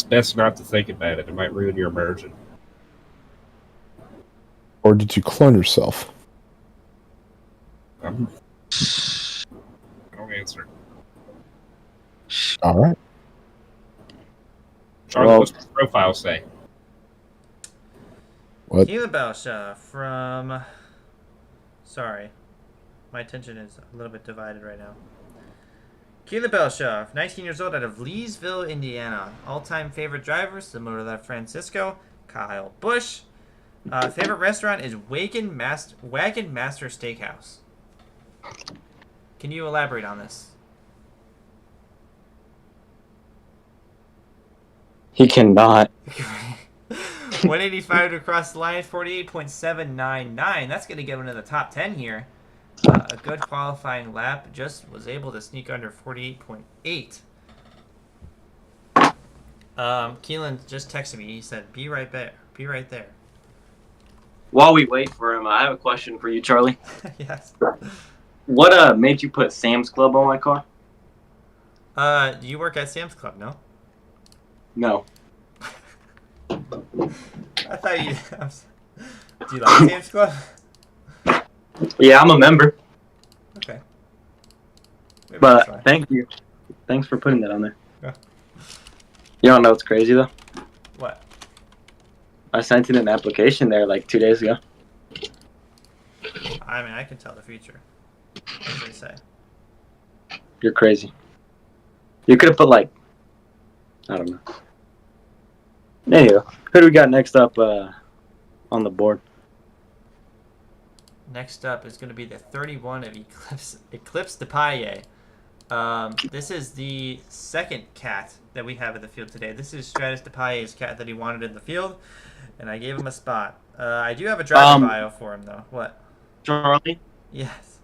best not to think about it. It might ruin your immersion. Or did you clone yourself? I don't answer. All right. Charlie, Well- what's your profile say? What? Kelan Balsha from... Sorry. My attention is a little bit divided right now. Kelan Balsha, 19 years old, out of Leesville, Indiana. All-time favorite driver, similar to that Francisco, Kyle Busch. Favorite restaurant is Wagon Master Steakhouse. Can you elaborate on this? He cannot. 185 to cross the line, 48.799. That's going to get him into the top 10 here. A good qualifying lap. Just was able to sneak under 48.8. Kelan just texted me. He said, "Be right there. Be right there." While we wait for him, I have a question for you, Charlie. Yes. What made you put Sam's Club on my car? You work at Sam's Club, no? No. I thought you. Do you like Sam's Club? Yeah, I'm a member. Okay. Maybe that's why. But thank you. Thanks for putting that on there. Yeah. You don't know what's crazy, though? What? I sent in an application there like 2 days ago. I mean, I can tell the future, as they say. You're crazy. You could have put like, I don't know. Anyway, who do we got next up on the board? Next up is going to be the 31 of Eclipse de Paille. This is the second cat that we have in the field today. This is Stratus de Paille's cat that he wanted in the field, and I gave him a spot. I do have a driver bio for him, though. What? Charlie? Yes.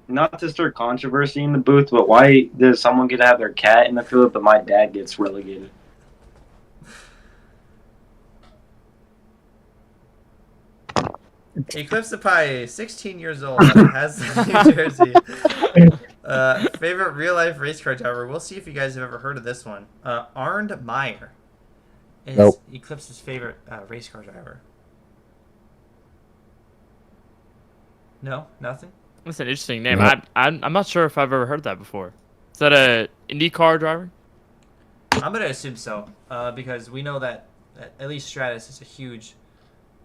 Not to stir controversy in the booth, but why does someone get to have their cat in the field, but my dad gets relegated? Eclipse de Paille, 16 years old, has New Jersey. Favorite real-life race car driver. We'll see if you guys have ever heard of this one. Arndt Meyer is Nope. Eclipse's favorite race car driver. No? Nothing? That's an interesting name. No. I'm not sure if I've ever heard that before. Is that a IndyCar driver? I'm going to assume so, because we know that at least Stratus is a huge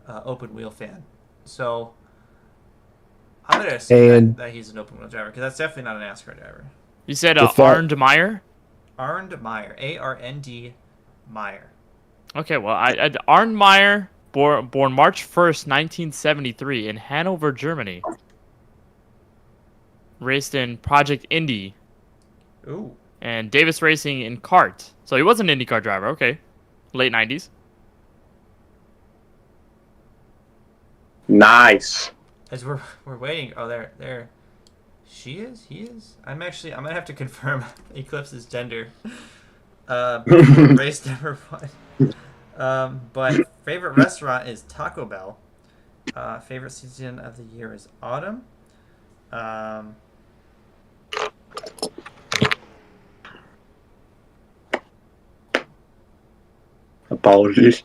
open wheel fan. So I'm going to assume that he's an open wheel driver, because that's definitely not a NASCAR driver. You said The thought- Arndt Meyer? Arndt Meyer. A-R-N-D Meyer. Okay, well, Arndt Meyer, born March 1st, 1973 in Hanover, Germany. Raced in Project Indy Ooh. and Davis Racing in kart. So he was an IndyCar driver, okay. Late 90s. Nice. As we're waiting. Oh, there. She is? He is? I'm going to have to confirm Eclipse's gender. Race number 1. But favorite restaurant is Taco Bell. Favorite season of the year is autumn. Apologies.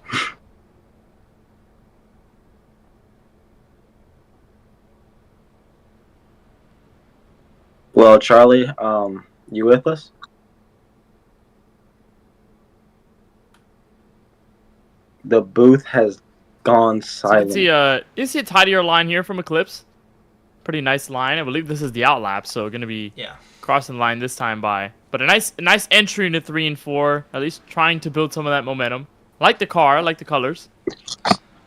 Well, Charlie, you with us? The booth has gone So you silent. can see a tidier line here from Eclipse. Pretty nice line. I believe this is the outlap, so going to be Yeah. crossing the line this time by. But a nice entry into 3 and 4. At least trying to build some of that momentum. Like the car, like the colors.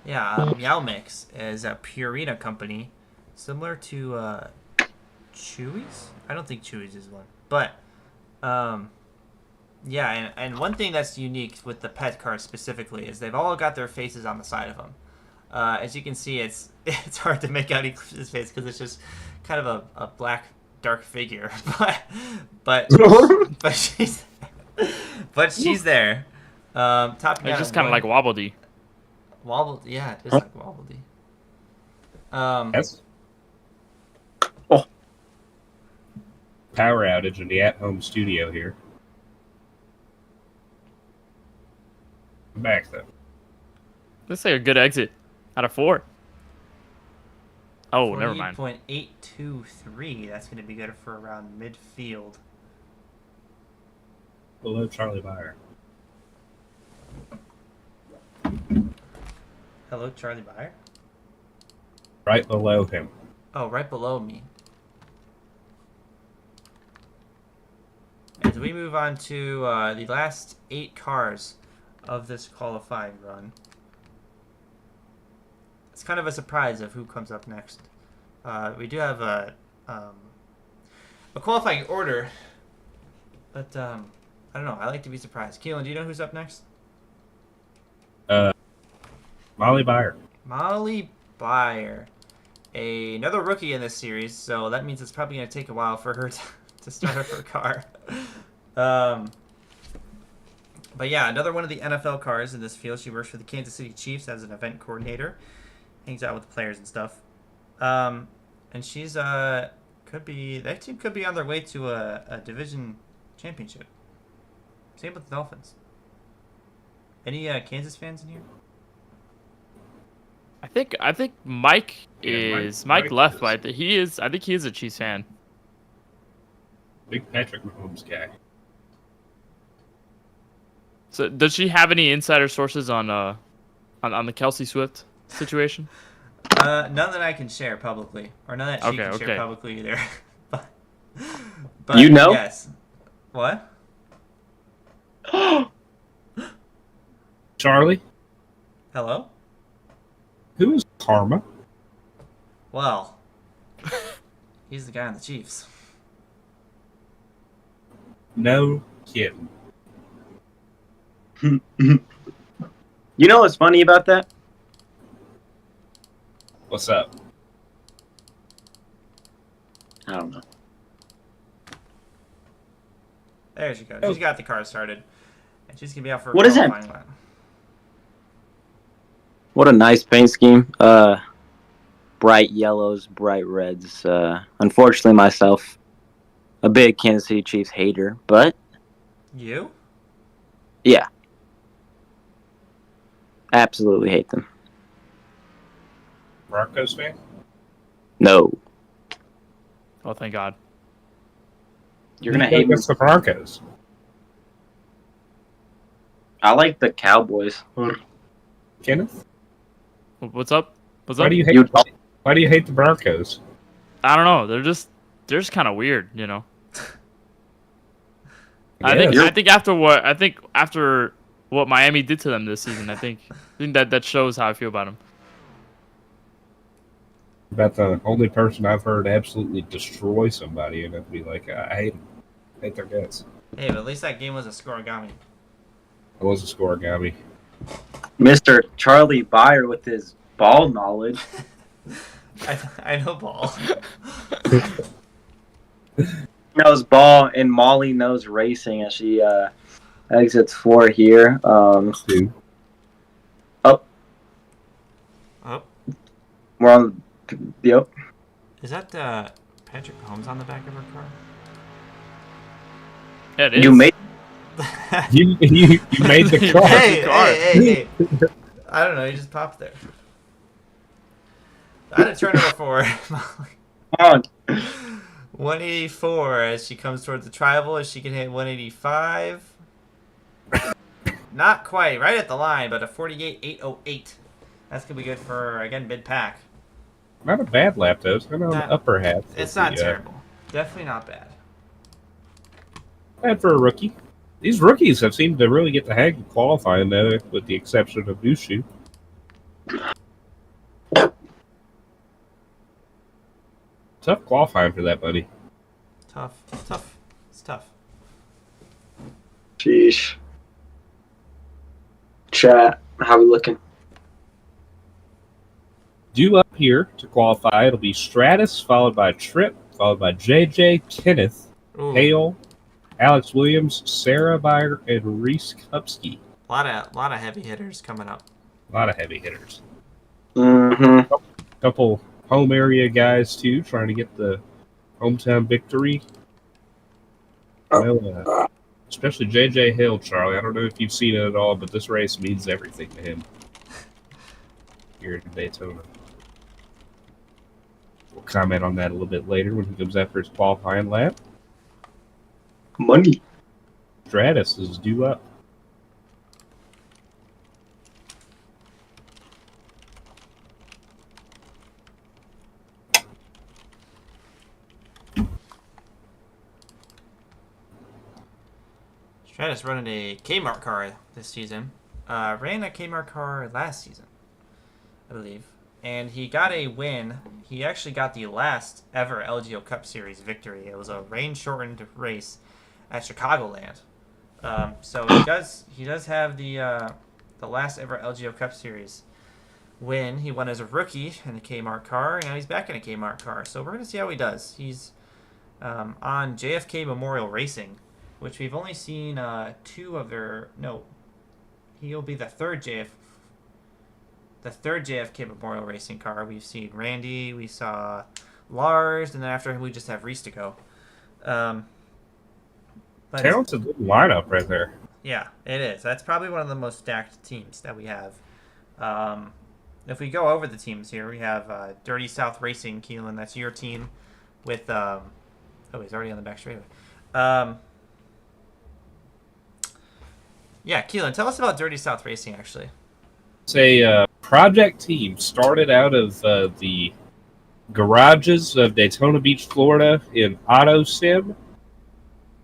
Yeah, Meow Mix is a Purina company, similar to Chewy's. I don't think Chewy's is one, but yeah, and one thing that's unique with the pet cars specifically is they've all got their faces on the side of them. As you can see, it's hard to make out Eclipse's face because it's just kind of a black dark figure, but she's there. Topping It's out just at kind of like wobbledy. Wobbled. Yeah, it is like wobbledy. Yes. Oh. Power outage in the at-home studio here. I'm back though. Looks like a good exit out of 4. Oh, never mind. 48.823. That's going to be good for around midfield. Below Charlie Meyer. Hello, Charlie Meyer? Right below him. Oh, right below me. As we move on to the last 8 cars of this qualifying run. It's kind of a surprise of who comes up next. We do have a qualifying order, but I don't know. I like to be surprised. Kelan, do you know who's up next? Molly Byer. Molly Byer, another rookie in this series, so that means it's probably going to take a while for her to start up her car. But yeah, another one of the NFL cars in this field. She works for the Kansas City Chiefs as an event coordinator, hangs out with the players and stuff. And she's that team could be on their way to a division championship. Same with the Dolphins. Any Kansas fans in here? I think Mike is. Mike Mike left, is. but I think he is a Chiefs fan. Big Patrick Mahomes guy. So does she have any insider sources on the Kelsey Swift situation? None that I can share publicly, or none that she can share Okay. publicly either. but You know? Yes. What? Charlie, Hello? who is Karma? Well, he's the guy on the Chiefs. No kidding. You know what's funny about that? What's up? I don't know. There she goes. Oh. She's got the car started. And she's going to be out for a What is that? qualifying lap. What a nice paint scheme. Bright yellows, bright reds. Unfortunately, myself, a big Kansas City Chiefs hater, but You? yeah, absolutely hate them. Broncos fan? No, Oh, thank God. you're gonna hate me. Against the Broncos. I like the Cowboys. Kenneth? What's up? What's Why up? do you hate? You- Why do you hate the Broncos? I don't know. They're just kind of weird, you know. Yes. I think after what Miami did to them this season, I think that shows how I feel about them. About the only person I've heard absolutely destroy somebody, and it'd be like, I hate them. I hate their guts. Hey, but at least that game was a scoregami. I was a scoregami. Mr. Charlie Byer with his ball knowledge. I know ball. Knows ball and Molly knows racing as she exits 4 here. Two. Up. Oh, We're on. Yep. is that Patrick Mahomes on the back of her car? Yeah, it is. You made. You made the car. Hey. I don't know. He just popped there. I had a turnover for On. 184 as she comes towards the tribal. As she can hit 185. Not quite. Right at the line, but a 48.808. That's going to be good for, again, mid-pack. Not a bad lap, though. It's kind of on Not- the upper half. It's of not the, terrible. Definitely not bad. Bad for a rookie. These rookies have seemed to really get the hang of qualifying, though, with the exception of Mushu. Tough qualifying for that, buddy. Tough. It's tough. Sheesh. Chat. How we looking? Due up here to qualify, it'll be Stratus, followed by Tripp, followed by JJ, Kenneth, Ooh, Hale, Alex Williams, Sarah Byer, and Reese Kupski. lot of heavy hitters coming up. A lot of heavy hitters. Mm-hmm. Couple home area guys too, trying to get the hometown victory. Well, especially J.J. Hale, Charlie. I don't know if you've seen it at all, but this race means everything to him here in Daytona. We'll comment on that a little bit later when he comes after his qualifying lap. Money. Stratus is due up. Stratus running a Kmart car this season. Ran a Kmart car last season, I believe. And he got a win. He actually got the last ever LGO Cup Series victory. It was a rain-shortened race at Chicagoland. So he does have the last ever LGO Cup Series win. He won as a rookie in the Kmart car, and now he's back in a Kmart car. So we're gonna see how he does. He's on JFK Memorial Racing, which we've only seen two of their. No, he'll be the third JFK Memorial Racing car. We've seen Randy, we saw Lars, and then after him we just have Reese to go. Talented little lineup right there. Yeah, it is. That's probably one of the most stacked teams that we have. If we go over the teams here, we have Dirty South Racing, Kelan. That's your team with... oh, he's already on the back straightaway. Yeah, Kelan, tell us about Dirty South Racing, actually. It's a project team started out of the garages of Daytona Beach, Florida in Auto Sim.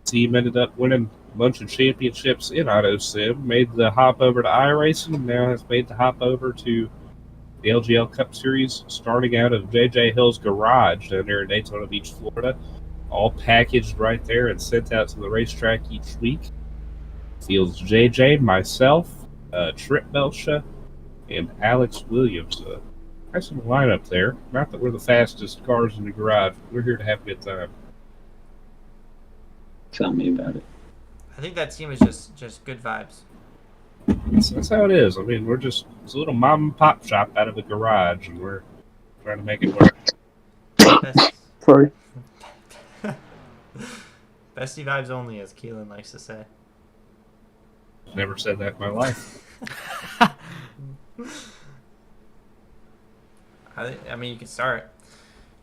The team ended up winning a bunch of championships in Auto Sim, made the hop over to iRacing, and now has made the hop over to the LGL Cup Series, starting out of J.J. Hill's garage down there in Daytona Beach, Florida. All packaged right there and sent out to the racetrack each week. Fields J.J., myself, Trip Belcha, and Alex Williams. Nice little lineup there. Not that we're the fastest cars in the garage, but we're here to have a good time. Tell me about it. I think that team is just good vibes. That's how it is. I mean, it's a little mom and pop shop out of a garage, and we're trying to make it work. Sorry. Bestie vibes only, as Kelan likes to say. Never said that in my life. I mean, you can start.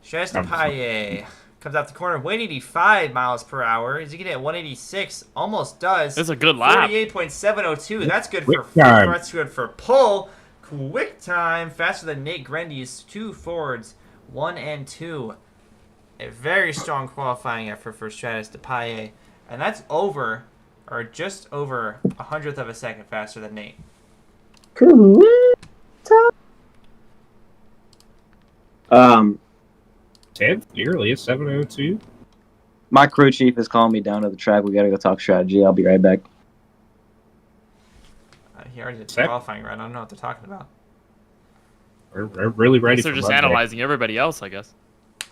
Stratus comes out the corner, 185 miles per hour. Is he going to hit 186? Almost does. That's a good lap. 48.702. That's good Quick for time. That's good for pull. Quick time, faster than Nate Grendy's 2 Fords, 1 and 2. A very strong qualifying effort for Stratus DePaye, and that's just over 100th of a second faster than Nate. Um, 10th, nearly a 702. my crew chief is calling me down to the track. We gotta go talk strategy. I'll be right back. He already did the qualifying run. I don't know what they're talking about. We're really ready They're for just Monday. analyzing everybody else, I guess.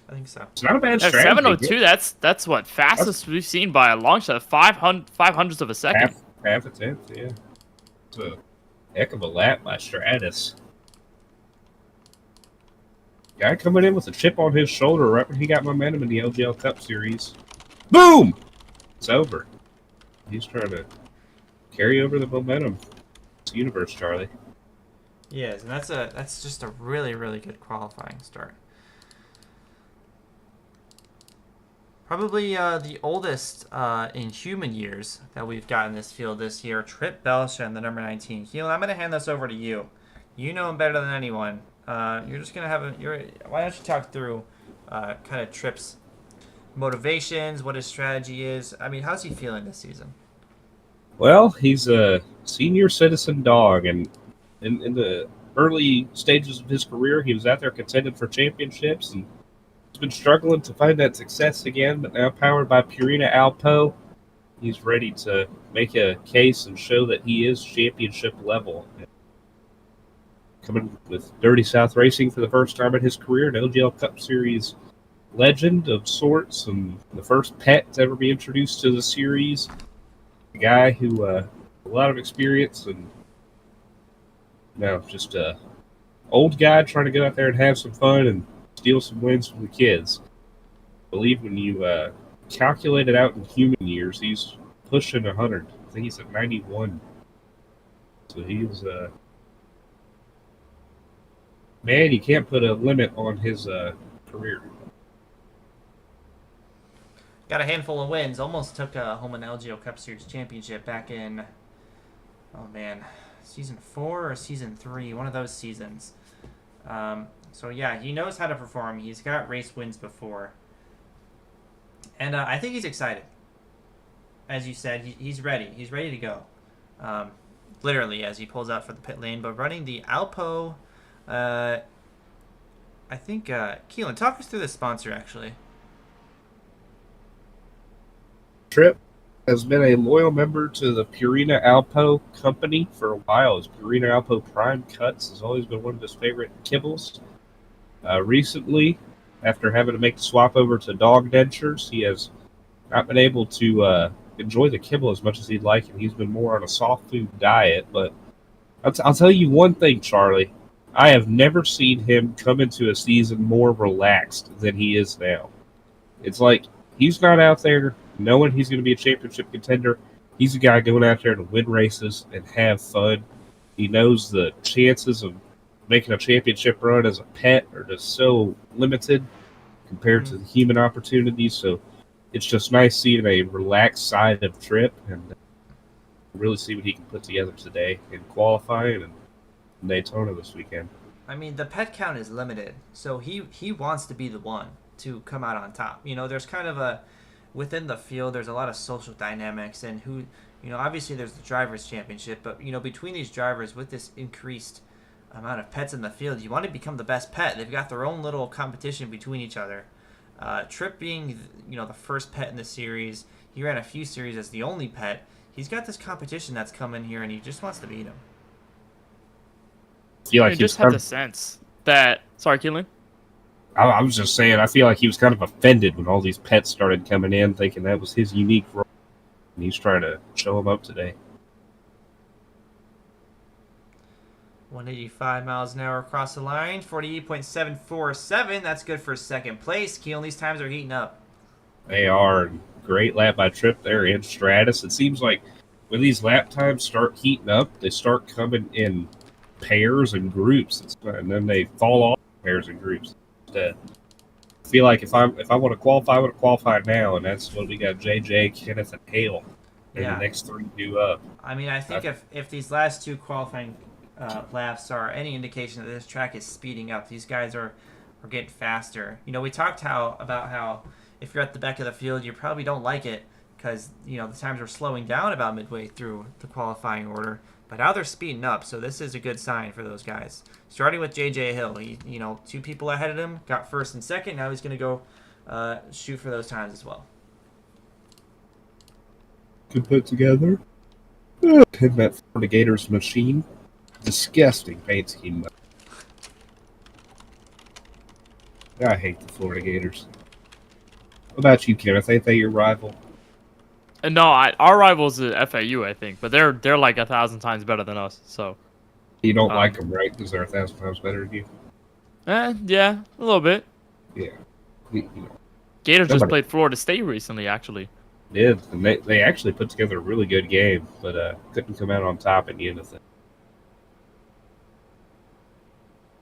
I think so. It's not a bad Yeah, strategy. 702. That's what fastest we've seen by a long shot. 500ths of a second. Half a tenth, yeah. It's a heck of a lap by Stratus. Guy coming in with a chip on his shoulder right when he got momentum in the LGL Cup Series. Boom! It's over. He's trying to carry over the momentum. It's universe, Charlie. Yes, and that's just a really, really good qualifying start. Probably the oldest in human years that we've got in this field this year, Trip Belcha in the number 19. Kelan, I'm going to hand this over to you. You know him better than anyone. You're just going to have why don't you talk through kind of Trip's motivations, what his strategy is. I mean, how's he feeling this season? Well, he's a senior citizen dog, and in the early stages of his career, he was out there contending for championships, and he's been struggling to find that success again, but now powered by Purina Alpo, he's ready to make a case and show that he is championship level. Coming with Dirty South Racing for the first time in his career, an LGL Cup Series legend of sorts, and the first pet to ever be introduced to the series. A guy who a lot of experience and No, just a old guy trying to go out there and have some fun and steal some wins from the kids. I believe when you calculate it out in human years, he's pushing 100. I think he's at 91. So he's man, you can't put a limit on his career. Got a handful of wins. Almost took a home and LGO Cup Series championship back in, oh man, season 4 or season 3, one of those seasons. So yeah, he knows how to perform. He's got race wins before. And I think he's excited. As you said, he's ready. He's ready to go. Literally, as he pulls out for the pit lane. But running the Alpo, I think, Kelan, talk us through the sponsor, actually. Trip has been a loyal member to the Purina Alpo company for a while. His Purina Alpo Prime Cuts has always been one of his favorite kibbles. Recently, after having to make the swap over to dog dentures, he has not been able to enjoy the kibble as much as he'd like, and he's been more on a soft food diet. But I'll tell you one thing, Charlie. I have never seen him come into a season more relaxed than he is now. It's like he's not out there knowing he's going to be a championship contender. He's a guy going out there to win races and have fun. He knows the chances of making a championship run as a pet are just so limited compared to the human opportunities. So it's just nice seeing a relaxed side of Trip and really see what he can put together today in qualifying and Daytona this weekend. I mean, the pet count is limited, so he wants to be the one to come out on top. You know, there's kind of within the field, there's a lot of social dynamics, and who, you know, obviously there's the drivers' championship, but, you know, between these drivers, with this increased amount of pets in the field, you want to become the best pet. They've got their own little competition between each other. Trip being, you know, the first pet in the series, he ran a few series as the only pet. He's got this competition that's come in here, and he just wants to beat him. I feel like I just had the sense that. Sorry, Kelan. I was just saying, I feel like he was kind of offended when all these pets started coming in, thinking that was his unique role, and he's trying to show them up today. 185 miles an hour across the line, 48.747. That's good for second place. Keelan, these times are heating up. They are. Great lap by Trip there in Stratus. It seems like when these lap times start heating up, they start coming in pairs and groups, and then they fall off pairs and groups. I feel like if I want to qualify, I want to qualify now, and that's what we got: JJ, Kenneth, and Hale. And the next three due up. I mean, I think if these last two qualifying laps are any indication that this track is speeding up, these guys are getting faster. You know, we talked about how if you're at the back of the field, you probably don't like it because, you know, the times are slowing down about midway through the qualifying order. But now they're speeding up, so this is a good sign for those guys. Starting with JJ Hill, he, you know, 2 people ahead of him, got first and second. Now he's going to go shoot for those times as well. Good put together. In that Florida Gators machine. Disgusting paint scheme. I hate the Florida Gators. What about you, Kenneth? Ain't they your rival? No, our rival's the FAU, I think, but they're like 1,000 times better than us. So you don't like them, right? Because they're 1,000 times better than you. Yeah, a little bit. Yeah. You know, Gators just played Florida State recently, actually. Did, and they actually put together a really good game, but couldn't come out on top in the end of things.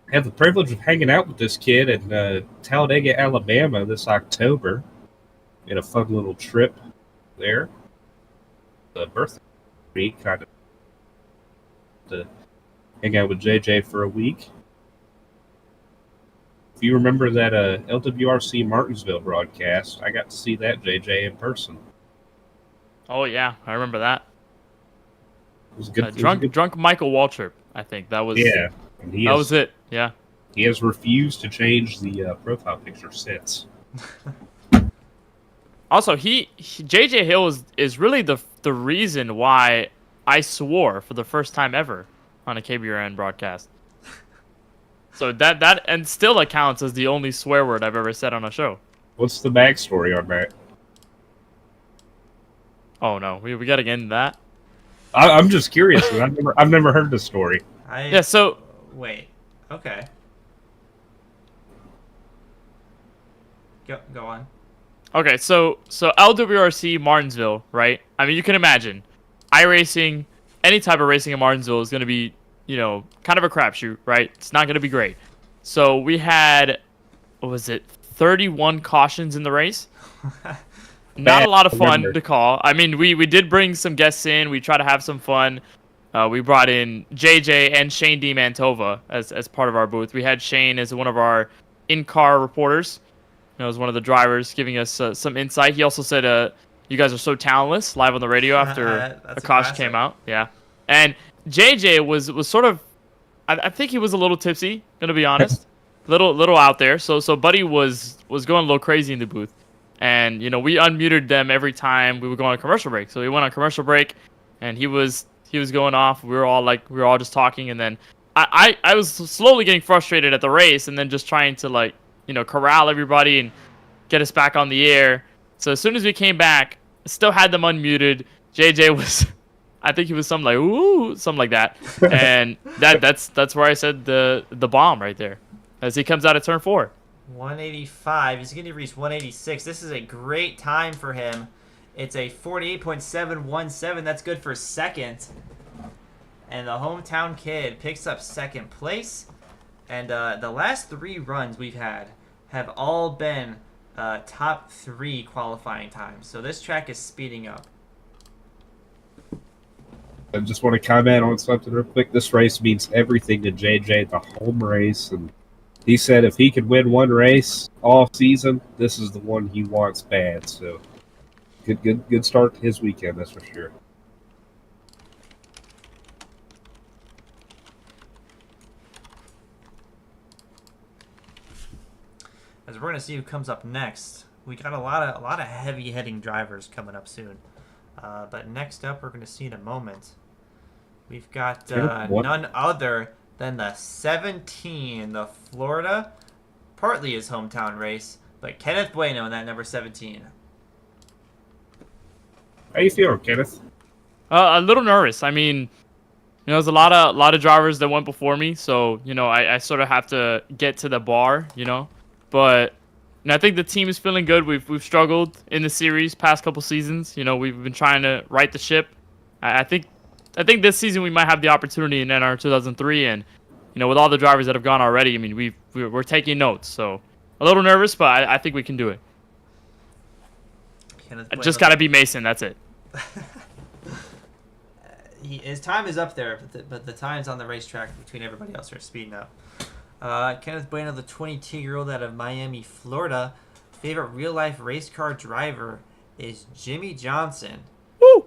I had the privilege of hanging out with this kid in Talladega, Alabama this October. We had a fun little trip there. The birthday week, kind of to hang out with JJ for a week. If you remember that LWRC Martinsville broadcast, I got to see that JJ in person. Oh yeah, I remember that. It was good. Drunk Michael Waltrip, I think that was. Yeah, that was it. Yeah. He has refused to change the profile picture since. Also, JJ Hill is really the reason why I swore for the first time ever on a KBRN broadcast. So that and still accounts as the only swear word I've ever said on a show. What's the backstory on that? Oh no, we gotta get into that. I'm just curious. I've never heard the story. Yeah. So Wait. Okay. Go on. okay. So LWRC Martinsville, right? I mean, you can imagine, iRacing, any type of racing in Martinsville is going to be, kind of a crapshoot, right? It's not going to be great. So we had, what was it, 31 cautions in the race. Not a lot of fun to call. I mean, we did bring some guests in. We try to have some fun. We brought in JJ and Shane D. Mantova as part of our booth. We had Shane as one of our in-car reporters. As one of the drivers, giving us some insight. He also said, "You guys are so talentless," live on the radio after a caution came out. Yeah, and JJ was sort of, I think he was a little tipsy. Gonna be honest, little out there. So Buddy was going a little crazy in the booth, and we unmuted them every time we would go on a commercial break. So we went on commercial break, and he was going off. We were all just talking, and then I was slowly getting frustrated at the race, and then just trying to corral everybody and get us back on the air. So as soon as we came back, still had them unmuted. JJ was, I think he was something like, ooh, something like that. And that's where I said the bomb right there as he comes out of turn 4. 185. He's going to reach 186. This is a great time for him. It's a 48.717. That's good for second. And the hometown kid picks up second place. And the last 3 runs we've had have all been top 3 qualifying times. So this track is speeding up. I just want to comment on something real quick. This race means everything to JJ, the home race. And he said if he could win one race all season, this is the one he wants bad. So good start to his weekend, that's for sure. As we're gonna see who comes up next. We got a lot of heavy hitting drivers coming up soon. But next up, we're gonna see in a moment. We've got none other than the 17, the Florida, partly his hometown race, but Kenneth Bueno in that number 17. How you feeling, Kenneth? A little nervous. I mean, there's a lot of drivers that went before me, so I sort of have to get to the bar, But I think the team is feeling good. We've struggled in the series past couple seasons. We've been trying to right the ship. I think this season we might have the opportunity in NR 2003, and with all the drivers that have gone already, I mean we're taking notes. So a little nervous, but I think we can do it. I just gotta be Mason. That's it. His time is up there, but the times on the racetrack between everybody else are speeding up. Kenneth Bueno, the 22-year-old out of Miami, Florida. Favorite real-life race car driver is Jimmy Johnson. Woo!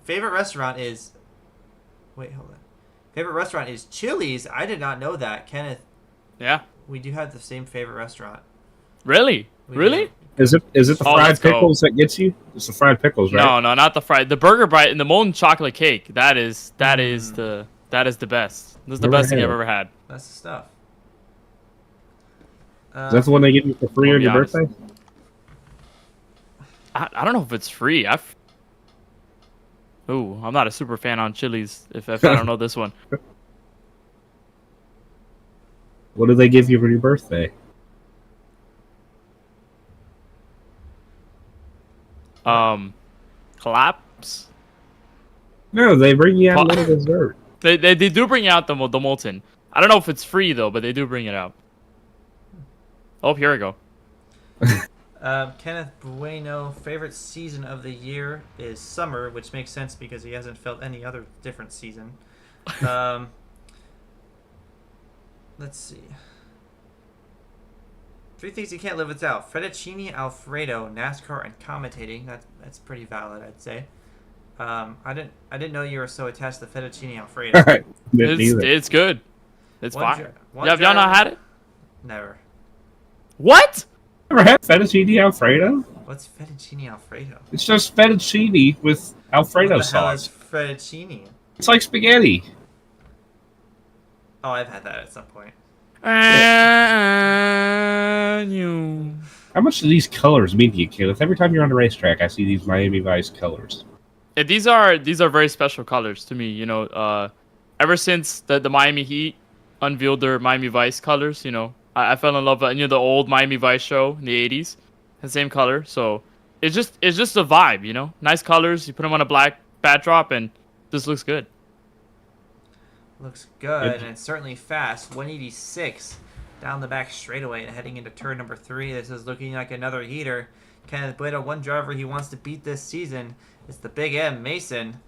Favorite restaurant is... Wait, hold on. Favorite restaurant is Chili's. I did not know that, Kenneth. Yeah. We do have the same favorite restaurant. Really? Really? Is it the fried pickles that gets you? It's the fried pickles, right? No, not the fried. The burger bite and the molten chocolate cake. That is the best. This is the best thing I've ever had. That's the stuff. Is that the one they give you for free on your birthday? I don't know if it's free. I'm not a super fan on Chili's. If I don't know this one. What do they give you for your birthday? Collapse? No, they bring you out a little dessert. They do bring out the molten. I don't know if it's free though, but they do bring it out. Oh, here we go. Kenneth Bueno, favorite season of the year is summer, which makes sense because he hasn't felt any other different season. Let's see. 3 things you can't live without: fettuccine Alfredo, NASCAR, and commentating. That's pretty valid, I'd say. I didn't know you were so attached to fettuccine Alfredo. It's good. It's fine. Have y'all not had it? Never. What? Ever had fettuccine Alfredo? What's fettuccine Alfredo? It's just fettuccine with Alfredo What the hell sauce. is fettuccine? It's like spaghetti. Oh, I've had that at some point. How much do these colors mean to you, Kenneth? Every time you're on the racetrack, I see these Miami Vice colors. Yeah, these are very special colors to me. You know, ever since the Miami Heat unveiled their Miami Vice colors, you know, I fell in love with the old Miami Vice show in the '80s, the same color. So it's just a vibe, you know. Nice colors. You put them on a black backdrop, and this looks good. Looks good, and it's certainly fast. 186 down the back straightaway and heading into turn number 3. This is looking like another heater. Kenneth Bueno, one driver he wants to beat this season. It's the Big M, Mason.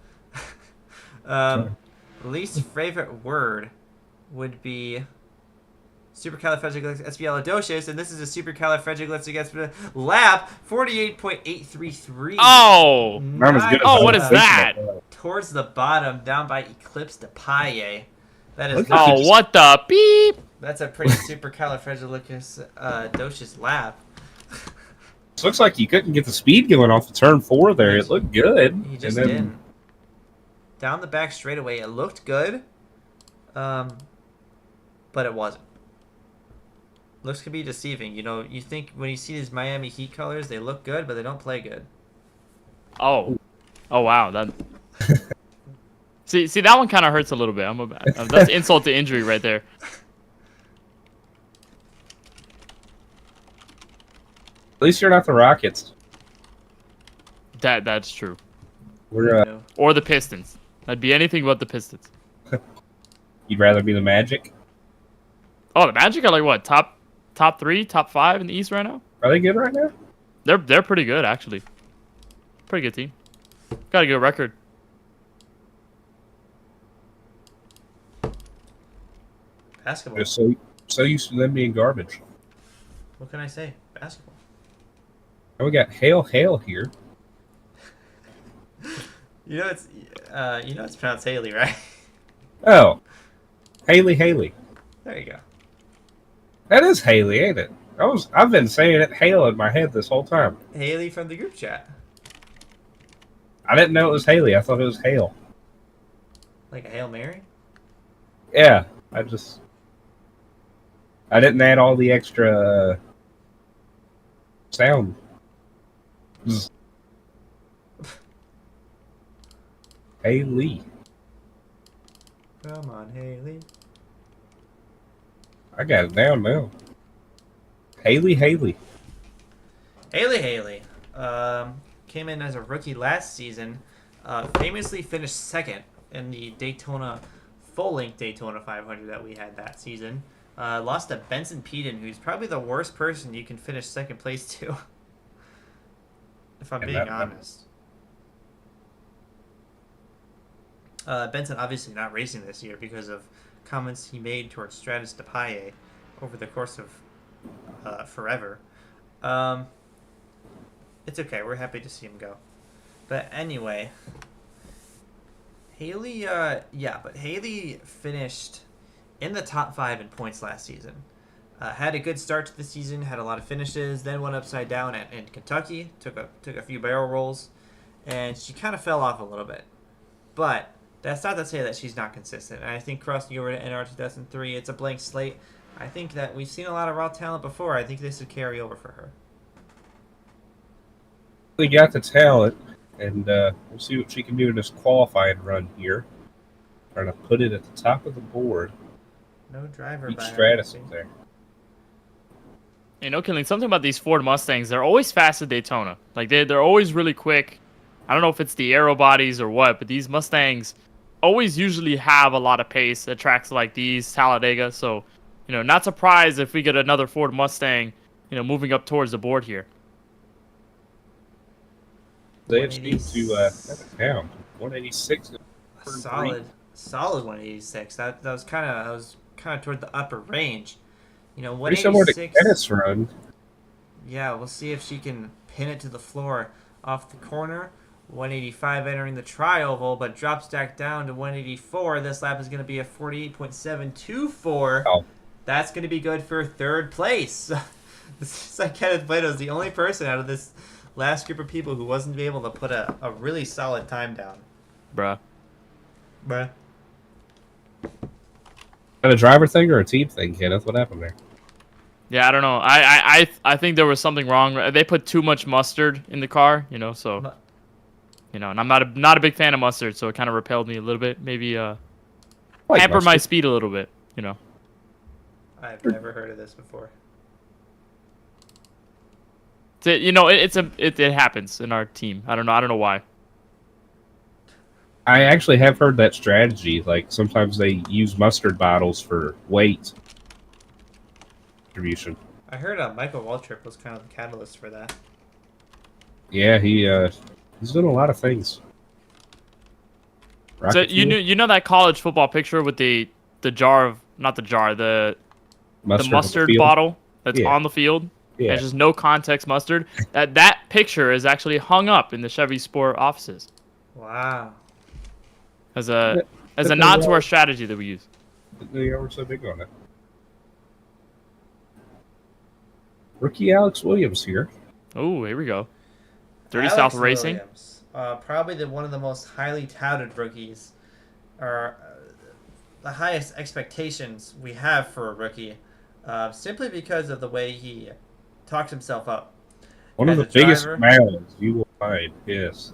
Least favorite word would be supercalifragilisticexpialidocious, and this is a supercalifragilisticexpialidocious lap 48.833. Oh, Nice. What is that? Towards the bottom, down by Eclipse de Paille. That is Oh, what the beep? That's a pretty supercalifragilisticexpialidocious lap. Looks like you couldn't get the speed going off the turn 4 there. It looked good. He just and then, didn't. Down the back straightaway, it looked good, but it wasn't. Looks can be deceiving. You know, you think when you see these Miami Heat colors, they look good, but they don't play good. Oh wow, that. see, that one kind of hurts a little bit. That's insult to injury right there. At least you're not the Rockets. That's true. We're Or the Pistons. That'd be anything but the Pistons. You'd rather be the Magic? Oh, the Magic are like what? Top 3, top 5 in the East right now? Are they good right now? They're pretty good actually. Pretty good team. Got a good record. Basketball. Just so used to them being garbage. What can I say? Basketball. And we got Hale here. You know it's pronounced Haley, right? Oh, Haley. There you go. That is Haley, ain't it? I've been saying it Hale in my head this whole time. Haley from the group chat. I didn't know it was Haley. I thought it was Hale. Like a Hail Mary? Yeah, I didn't add all the extra sound. Haley. Come on, Haley. I got it down now. Haley. Haley. Came in as a rookie last season. Famously finished second in the Daytona, full-length Daytona 500 that we had that season. Lost to Benson Peden, who's probably the worst person you can finish second place to. If I'm being honest. Benson obviously not racing this year because of comments he made towards Stratus de Paille over the course of forever. It's okay. We're happy to see him go. But anyway, Haley, Haley finished in the top 5 in points last season. Had a good start to the season, had a lot of finishes, then went upside down in Kentucky, took a few barrel rolls, and she kind of fell off a little bit. But that's not to say that she's not consistent. And I think crossing over to NR 2003, it's a blank slate. I think that we've seen a lot of raw talent before. I think this would carry over for her. We got the talent, and we'll see what she can do in this qualifying run here. Trying to put it at the top of the board. No driver Beat by Stratus up there. You know, Kelan, something about these Ford Mustangs, they're always fast at Daytona. Like, they're always really quick. I don't know if it's the aero bodies or what, but these Mustangs always usually have a lot of pace at tracks like these, Talladega. So, you know, not surprised if we get another Ford Mustang, you know, moving up towards the board here. They have speed to have it down. 186. Solid 186. That was kind of toward the upper range. You know, Pretty similar to 186. Kenneth's run. Yeah, we'll see if she can pin it to the floor off the corner. 185 entering the tri-oval, but drops back down to 184. This lap is going to be a 48.724. Oh. That's going to be good for third place. This is like Kenneth Bueno is the only person out of this last group of people who wasn't able to put a really solid time down. Bruh. Is that a driver thing or a team thing, Kenneth? What happened there? Yeah, I don't know. I think there was something wrong. They put too much mustard in the car, so and I'm not a big fan of mustard, so it kind of repelled me a little bit. Maybe Like hamper my mustard. speed a little bit. I've never heard of this before. It happens in our team. I don't know why. I actually have heard that strategy. Like sometimes they use mustard bottles for weight distribution. I heard Michael Waltrip was kind of the catalyst for that. Yeah, he's done a lot of things. So Rocket fuel, you know that college football picture with the jar of not the jar the mustard, on the mustard field? bottle that's Yeah. on the field. Yeah. There's just no context mustard. That picture is actually hung up in the Chevy Sport offices Wow. as a nod to our strategy that we use. They were so big on it. Rookie Alex Williams here. Oh, here we go. Dirty Alex South Racing. Williams, probably one of the most highly touted rookies, or the highest expectations we have for a rookie, simply because of the way he talks himself up. One of As the a biggest driver? mouths you will find. Yes.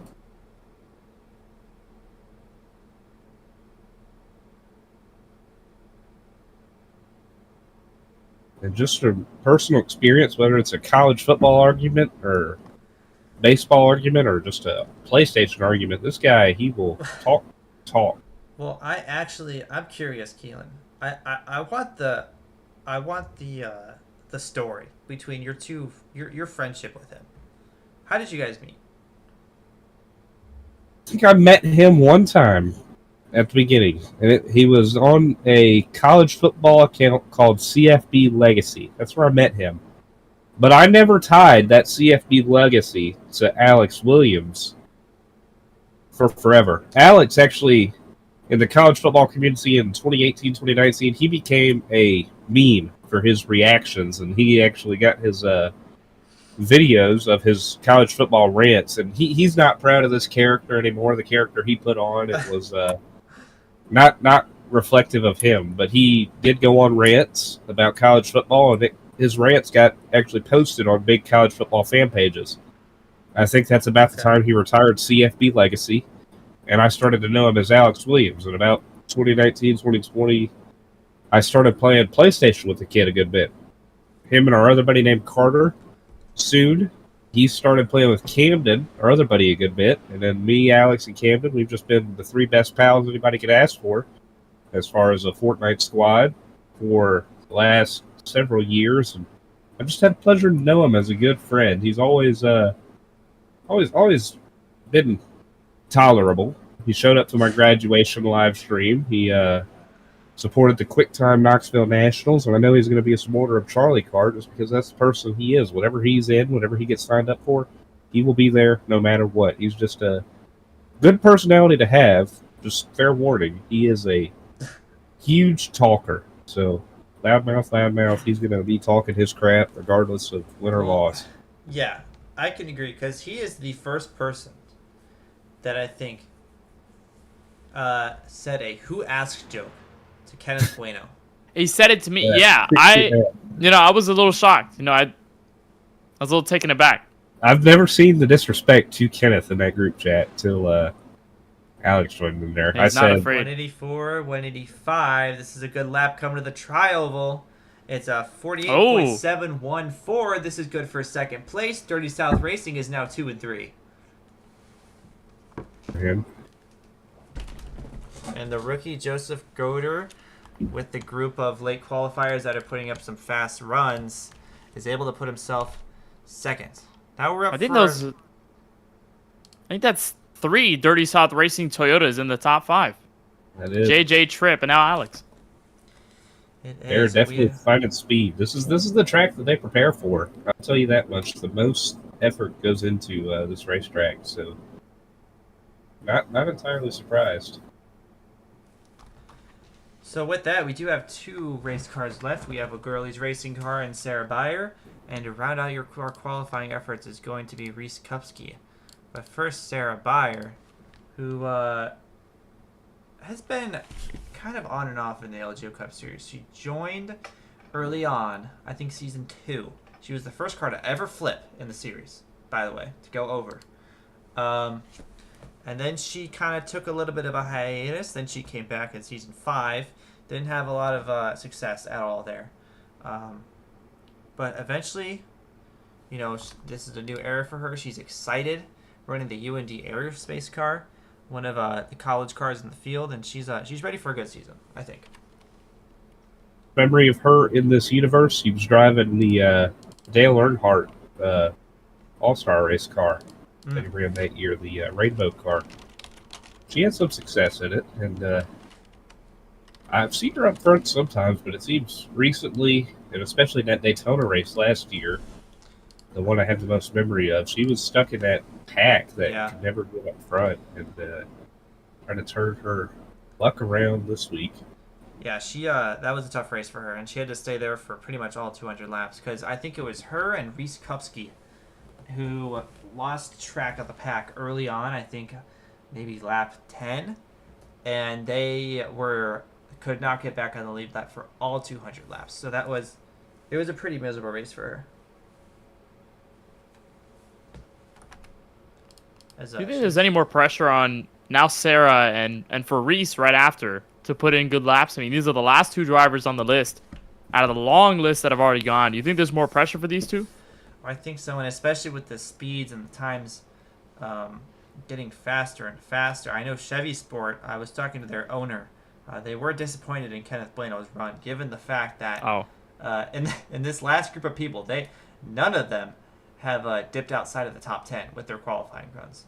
And just from personal experience, whether it's a college football argument or baseball argument or just a PlayStation argument, this guy, he will talk. Well, I'm curious, Kelan. I want the story between your friendship with him. How did you guys meet? I think I met him one time at the beginning, and he was on a college football account called CFB Legacy. That's where I met him. But I never tied that CFB Legacy to Alex Williams for forever. Alex actually, in the college football community in 2018, 2019, he became a meme for his reactions, and he actually got his videos of his college football rants, and he's not proud of this character anymore. The character he put on, it was not reflective of him, but he did go on rants about college football, and his rants got actually posted on big college football fan pages. I think that's about the time he retired CFB Legacy, and I started to know him as Alex Williams. In about 2019, 2020, I started playing PlayStation with the kid a good bit. Him and our other buddy named Carter. Soon, he started playing with Camden, our other buddy, a good bit. And then me, Alex, and Camden, we've just been the three best pals anybody could ask for as far as a Fortnite squad for the last several years. And I just had the pleasure to know him as a good friend. He's always been tolerable. He showed up to my graduation live stream. He supported the QuickTime Knoxville Nationals, and I know he's going to be a supporter of CharlieCar just because that's the person he is. Whatever he's in, whatever he gets signed up for, he will be there no matter what. He's just a good personality to have. Just fair warning, he is a huge talker. So loudmouth, he's going to be talking his crap regardless of win or loss. Yeah, I can agree, because he is the first person that I think said a "Who Asked" joke to Kenneth Bueno. He said it to me. Yeah, I was a little shocked. I was a little taken aback. I've never seen the disrespect to Kenneth in that group chat till Alex joined in there. He's I not said, afraid. 184, 185. This is a good lap coming to the tri-oval. It's a 48.714. This is good for second place. Dirty South Racing is now 2 and 3. man, And the rookie Joseph Goder, with the group of late qualifiers that are putting up some fast runs, is able to put himself second. Now we're up I think for... that's 3 Dirty South Racing Toyotas in the top 5. that is. JJ Tripp and now Alex. They're definitely finding speed. This is the track that they prepare for. I'll tell you that much. The most effort goes into this racetrack, so not entirely surprised. So with that, we do have 2 race cars left. We have a girlies racing car and Sarah Beyer. And to round out our qualifying efforts is going to be Reese Kupski. But first, Sarah Beyer, who has been kind of on and off in the LGO Cup Series. She joined early on, I think season 2. She was the first car to ever flip in the series, by the way, to go over. And then she kind of took a little bit of a hiatus. Then she came back in season 5. Didn't have a lot of success at all there. But eventually, you know, this is a new era for her. She's excited running the UND Aerospace car, one of the college cars in the field, and she's ready for a good season, I think. Memory of her in this universe, she was driving the Dale Earnhardt All-Star race car that he ran that year, the Rainbow car. She had some success in it, and I've seen her up front sometimes, but it seems recently, and especially in that Daytona race last year, the one I have the most memory of, she was stuck in that pack that could never get up front, and trying to turn her luck around this week. Yeah, she that was a tough race for her, and she had to stay there for pretty much all 200 laps, because I think it was her and Reese who lost track of the pack early on, I think maybe lap 10, and they could not get back on the lead lap for all 200 laps. So it was a pretty miserable race for her. Do you think there's any more pressure on now Sarah and for Reese right after to put in good laps? I mean, these are the last 2 drivers on the list out of the long list that have already gone. Do you think there's more pressure for these 2? I think so, and especially with the speeds and the times getting faster and faster. I know Chevy Sport, I was talking to their owner, they were disappointed in Kenneth Blano's run, given the fact that in this last group of people, none of them have dipped outside of the top 10 with their qualifying runs.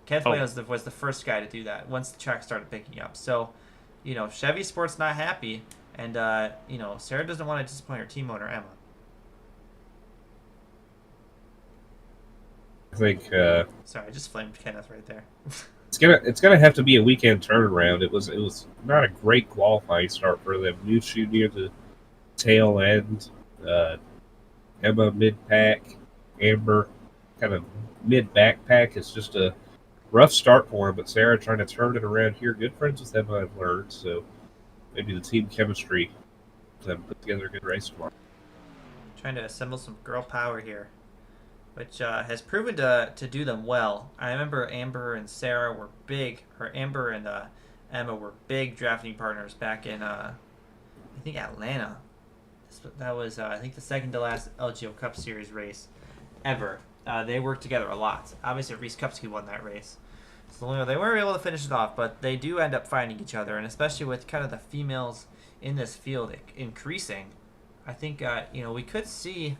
Kenneth Blano was the first guy to do that once the track started picking up. So, you know, Chevy Sport's not happy, and, you know, Sarah doesn't want to disappoint her team owner, Emma. I think. Sorry, I just flamed Kenneth right there. It's gonna have to be a weekend turnaround. It was not a great qualifying start for them. Mushu near the tail end, Emma mid pack, Amber kind of mid backpack. It's just a rough start for him. But Sarah trying to turn it around here. Good friends with Emma, I've learned. So maybe the team chemistry them put together a good race tomorrow. Trying to assemble some girl power here, which has proven to do them well. I remember Amber and Sarah were big, or Amber and Emma were big drafting partners back in, I think, Atlanta. That was, I think, the second to last LGO Cup Series race ever. They worked together a lot. Obviously, Reese won that race. So, you know, they weren't able to finish it off, but they do end up finding each other, and especially with kind of the females in this field increasing, I think, you know, we could see...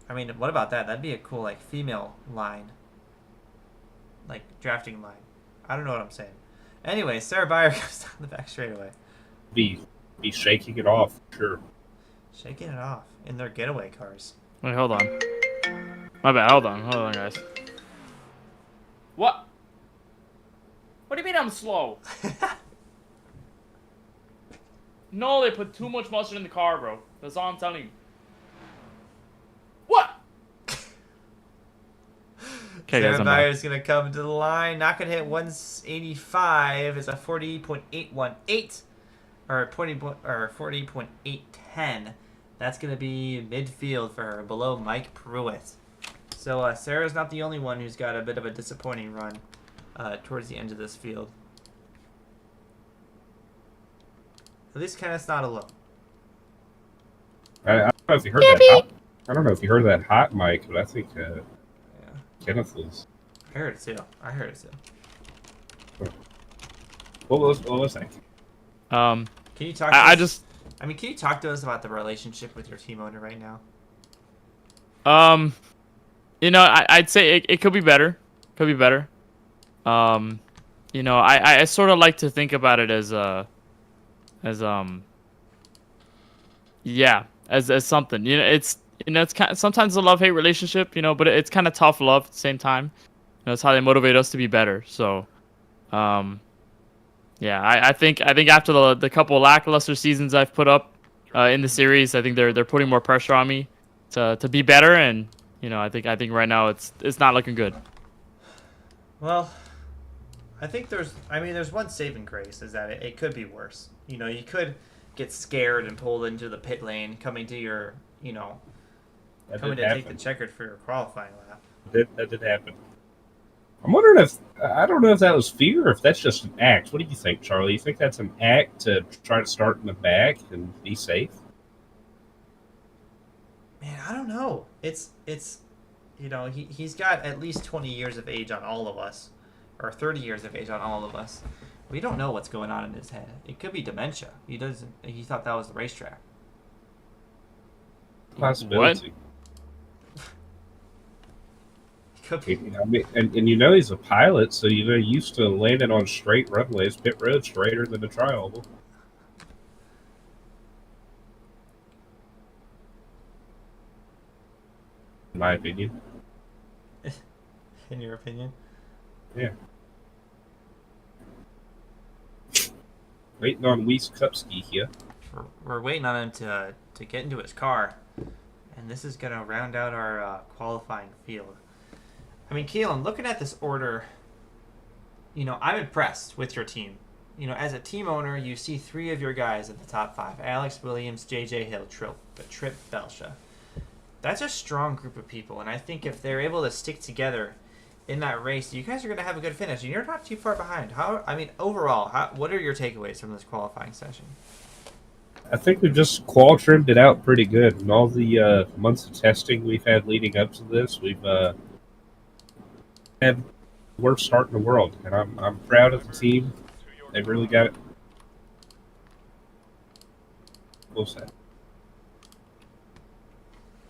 I mean, what about that? That'd be a cool, like, female line. Like, drafting line. I don't know what I'm saying. Anyway, Sarah Byer goes down the back straightaway. Be shaking it off, sure. Shaking it off in their getaway cars. Wait, hold on. My bad. Hold on, guys. What? What do you mean I'm slow? No, they put too much mustard in the car, bro. That's all I'm telling you. What? Okay, Sarah Byer's going to come to the line. Not going to hit 185. It's a 40.818. Or 40.810. That's going to be midfield for her, below Mike Pruitt. So Sarah's not the only one who's got a bit of a disappointing run towards the end of this field. At least Kenneth's not alone. I don't know if you heard that. I don't know if you heard that hot mic, but I think Kenneth was. I heard it too. What was that? Can you talk? Can you talk to us about the relationship with your team owner right now? You know, I'd say it could be better. You know, I sort of like to think about it as something. You know, it's kind of, sometimes a love-hate relationship, you know, but it's kind of tough love at the same time. You know, it's how they motivate us to be better. So, yeah, I think after the couple lackluster seasons I've put up in the series, I think they're putting more pressure on me to be better, and you know, I think right now it's not looking good. Well, I think there's one saving grace, is that it could be worse. You know, you could get scared and pulled into the pit lane coming to your, That coming did to happen. take the checkered for your qualifying lap. That did happen. I'm wondering if I don't know if that was fear or if that's just an act. What do you think, Charlie? You think that's an act to try to start in the back and be safe? Man, I don't know. It's he's got at least 20 years of age on all of us, or 30 years of age on all of us. We don't know what's going on in his head. It could be dementia. He thought that was the racetrack. Possibility. Could be. I mean, and he's a pilot, so used to landing on straight runways, pit road straighter than a tri-oval. In my opinion. In your opinion? Yeah. Waiting on Weiss Kupski here. We're waiting on him to get into his car, and this is gonna round out our qualifying field. I mean, Kelan, looking at this order, I'm impressed with your team. As a team owner, you see 3 of your guys at the top 5: Alex, Williams, JJ Hale, Trip Belsha. That's a strong group of people, and I think if they're able to stick together in that race, you guys are going to have a good finish, and you're not too far behind. Overall, what are your takeaways from this qualifying session? I think we've just qual trimmed it out pretty good. In all the months of testing we've had leading up to this, we've had the worst start in the world, and I'm proud of the team. They've really got it. What's that?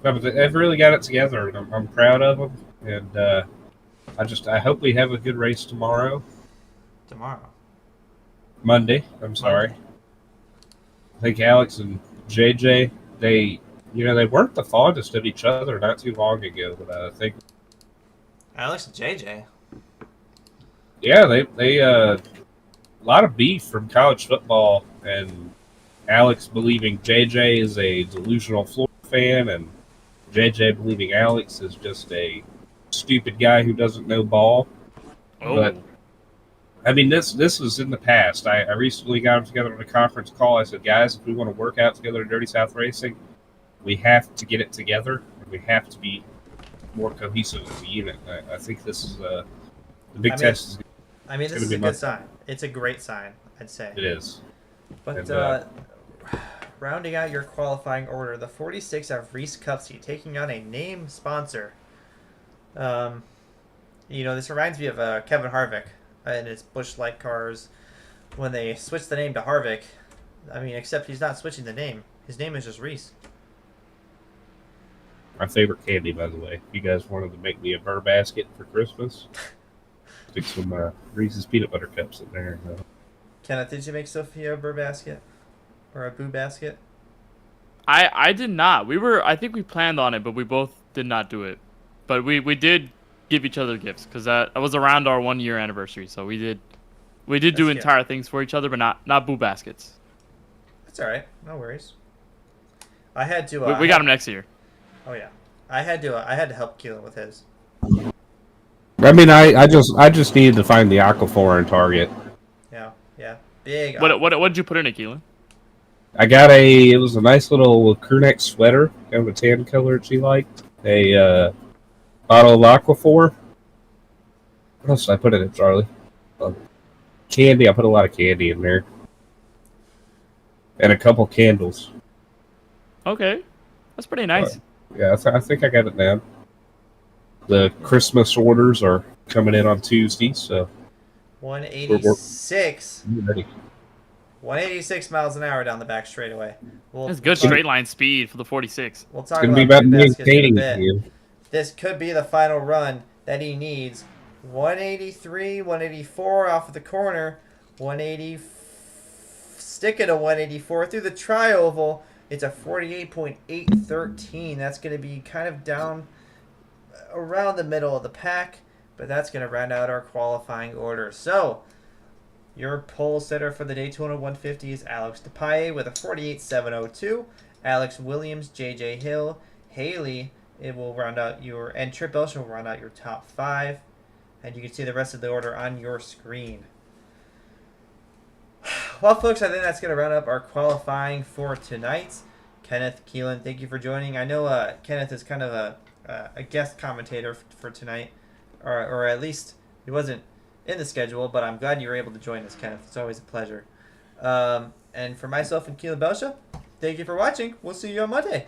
But they've really got it together, and I'm proud of them. And I hope we have a good race tomorrow. Monday. I'm sorry. Monday. I think Alex and JJ, they weren't the fondest of each other not too long ago, but I think Alex and JJ. Yeah, they a lot of beef from college football, and Alex believing JJ is a delusional Florida fan, and JJ believing Alex is just a stupid guy who doesn't know ball. Oh. But I mean, this was in the past. I recently got them together on a conference call. I said, guys, if we want to work out together in Dirty South Racing, we have to get it together, and we have to be more cohesive as a unit. I think this is the big test. This is a good sign. It's a great sign, I'd say. It is. But rounding out your qualifying order, the 46 of Reese Kupski taking on a name sponsor. This reminds me of Kevin Harvick and his Busch Light cars when they switched the name to Harvick. Except he's not switching the name. His name is just Reese. My favorite candy, by the way. If you guys wanted to make me a burr basket for Christmas, stick some Reese's peanut butter cups in there. Kenneth, did you make Sophia a burr basket? Or a boo basket? I did not. I think we planned on it, but we both did not do it. But we did give each other gifts because that was around our 1-year anniversary. So we did do entire things for each other, but not boo baskets. That's all right. No worries. I had to. We got them next year. Oh yeah, I had to help Kelan with his. I just needed to find the Aquaphor and Target. Yeah, big. What did you put in it, Kelan? It was a nice little crew neck sweater, kind of a tan color that she liked. A bottle of Aquaphor. What else did I put in it, Charlie? Candy. I put a lot of candy in there. And a couple candles. Okay. That's pretty nice. Yeah, I think I got it down. The Christmas orders are coming in on Tuesday, so 186. Ready. 186 miles an hour down the back straightaway. That's good straight line speed for the 46. We'll talk It's going about to be about baskets in a maintaining bit. you. This could be the final run that he needs. 183, 184 off of the corner. 180, sticking to 184 through the tri-oval. It's a 48.813. That's going to be kind of down around the middle of the pack, but that's going to round out our qualifying order. So, your pole sitter for the Daytona 150 is Alex DePaye with a 48.702. Alex Williams, JJ Hill, Haley, it will round out and Trip Belcher will round out your top 5. And you can see the rest of the order on your screen. well, folks, I think that's going to round up our qualifying for tonight. Kenneth, Kelan, thank you for joining. I know Kenneth is kind of a guest commentator for tonight, or at least he wasn't in the schedule, but I'm glad you were able to join us, Kenneth. It's always a pleasure. And for myself and Kelan Belsha, thank you for watching. We'll see you on Monday.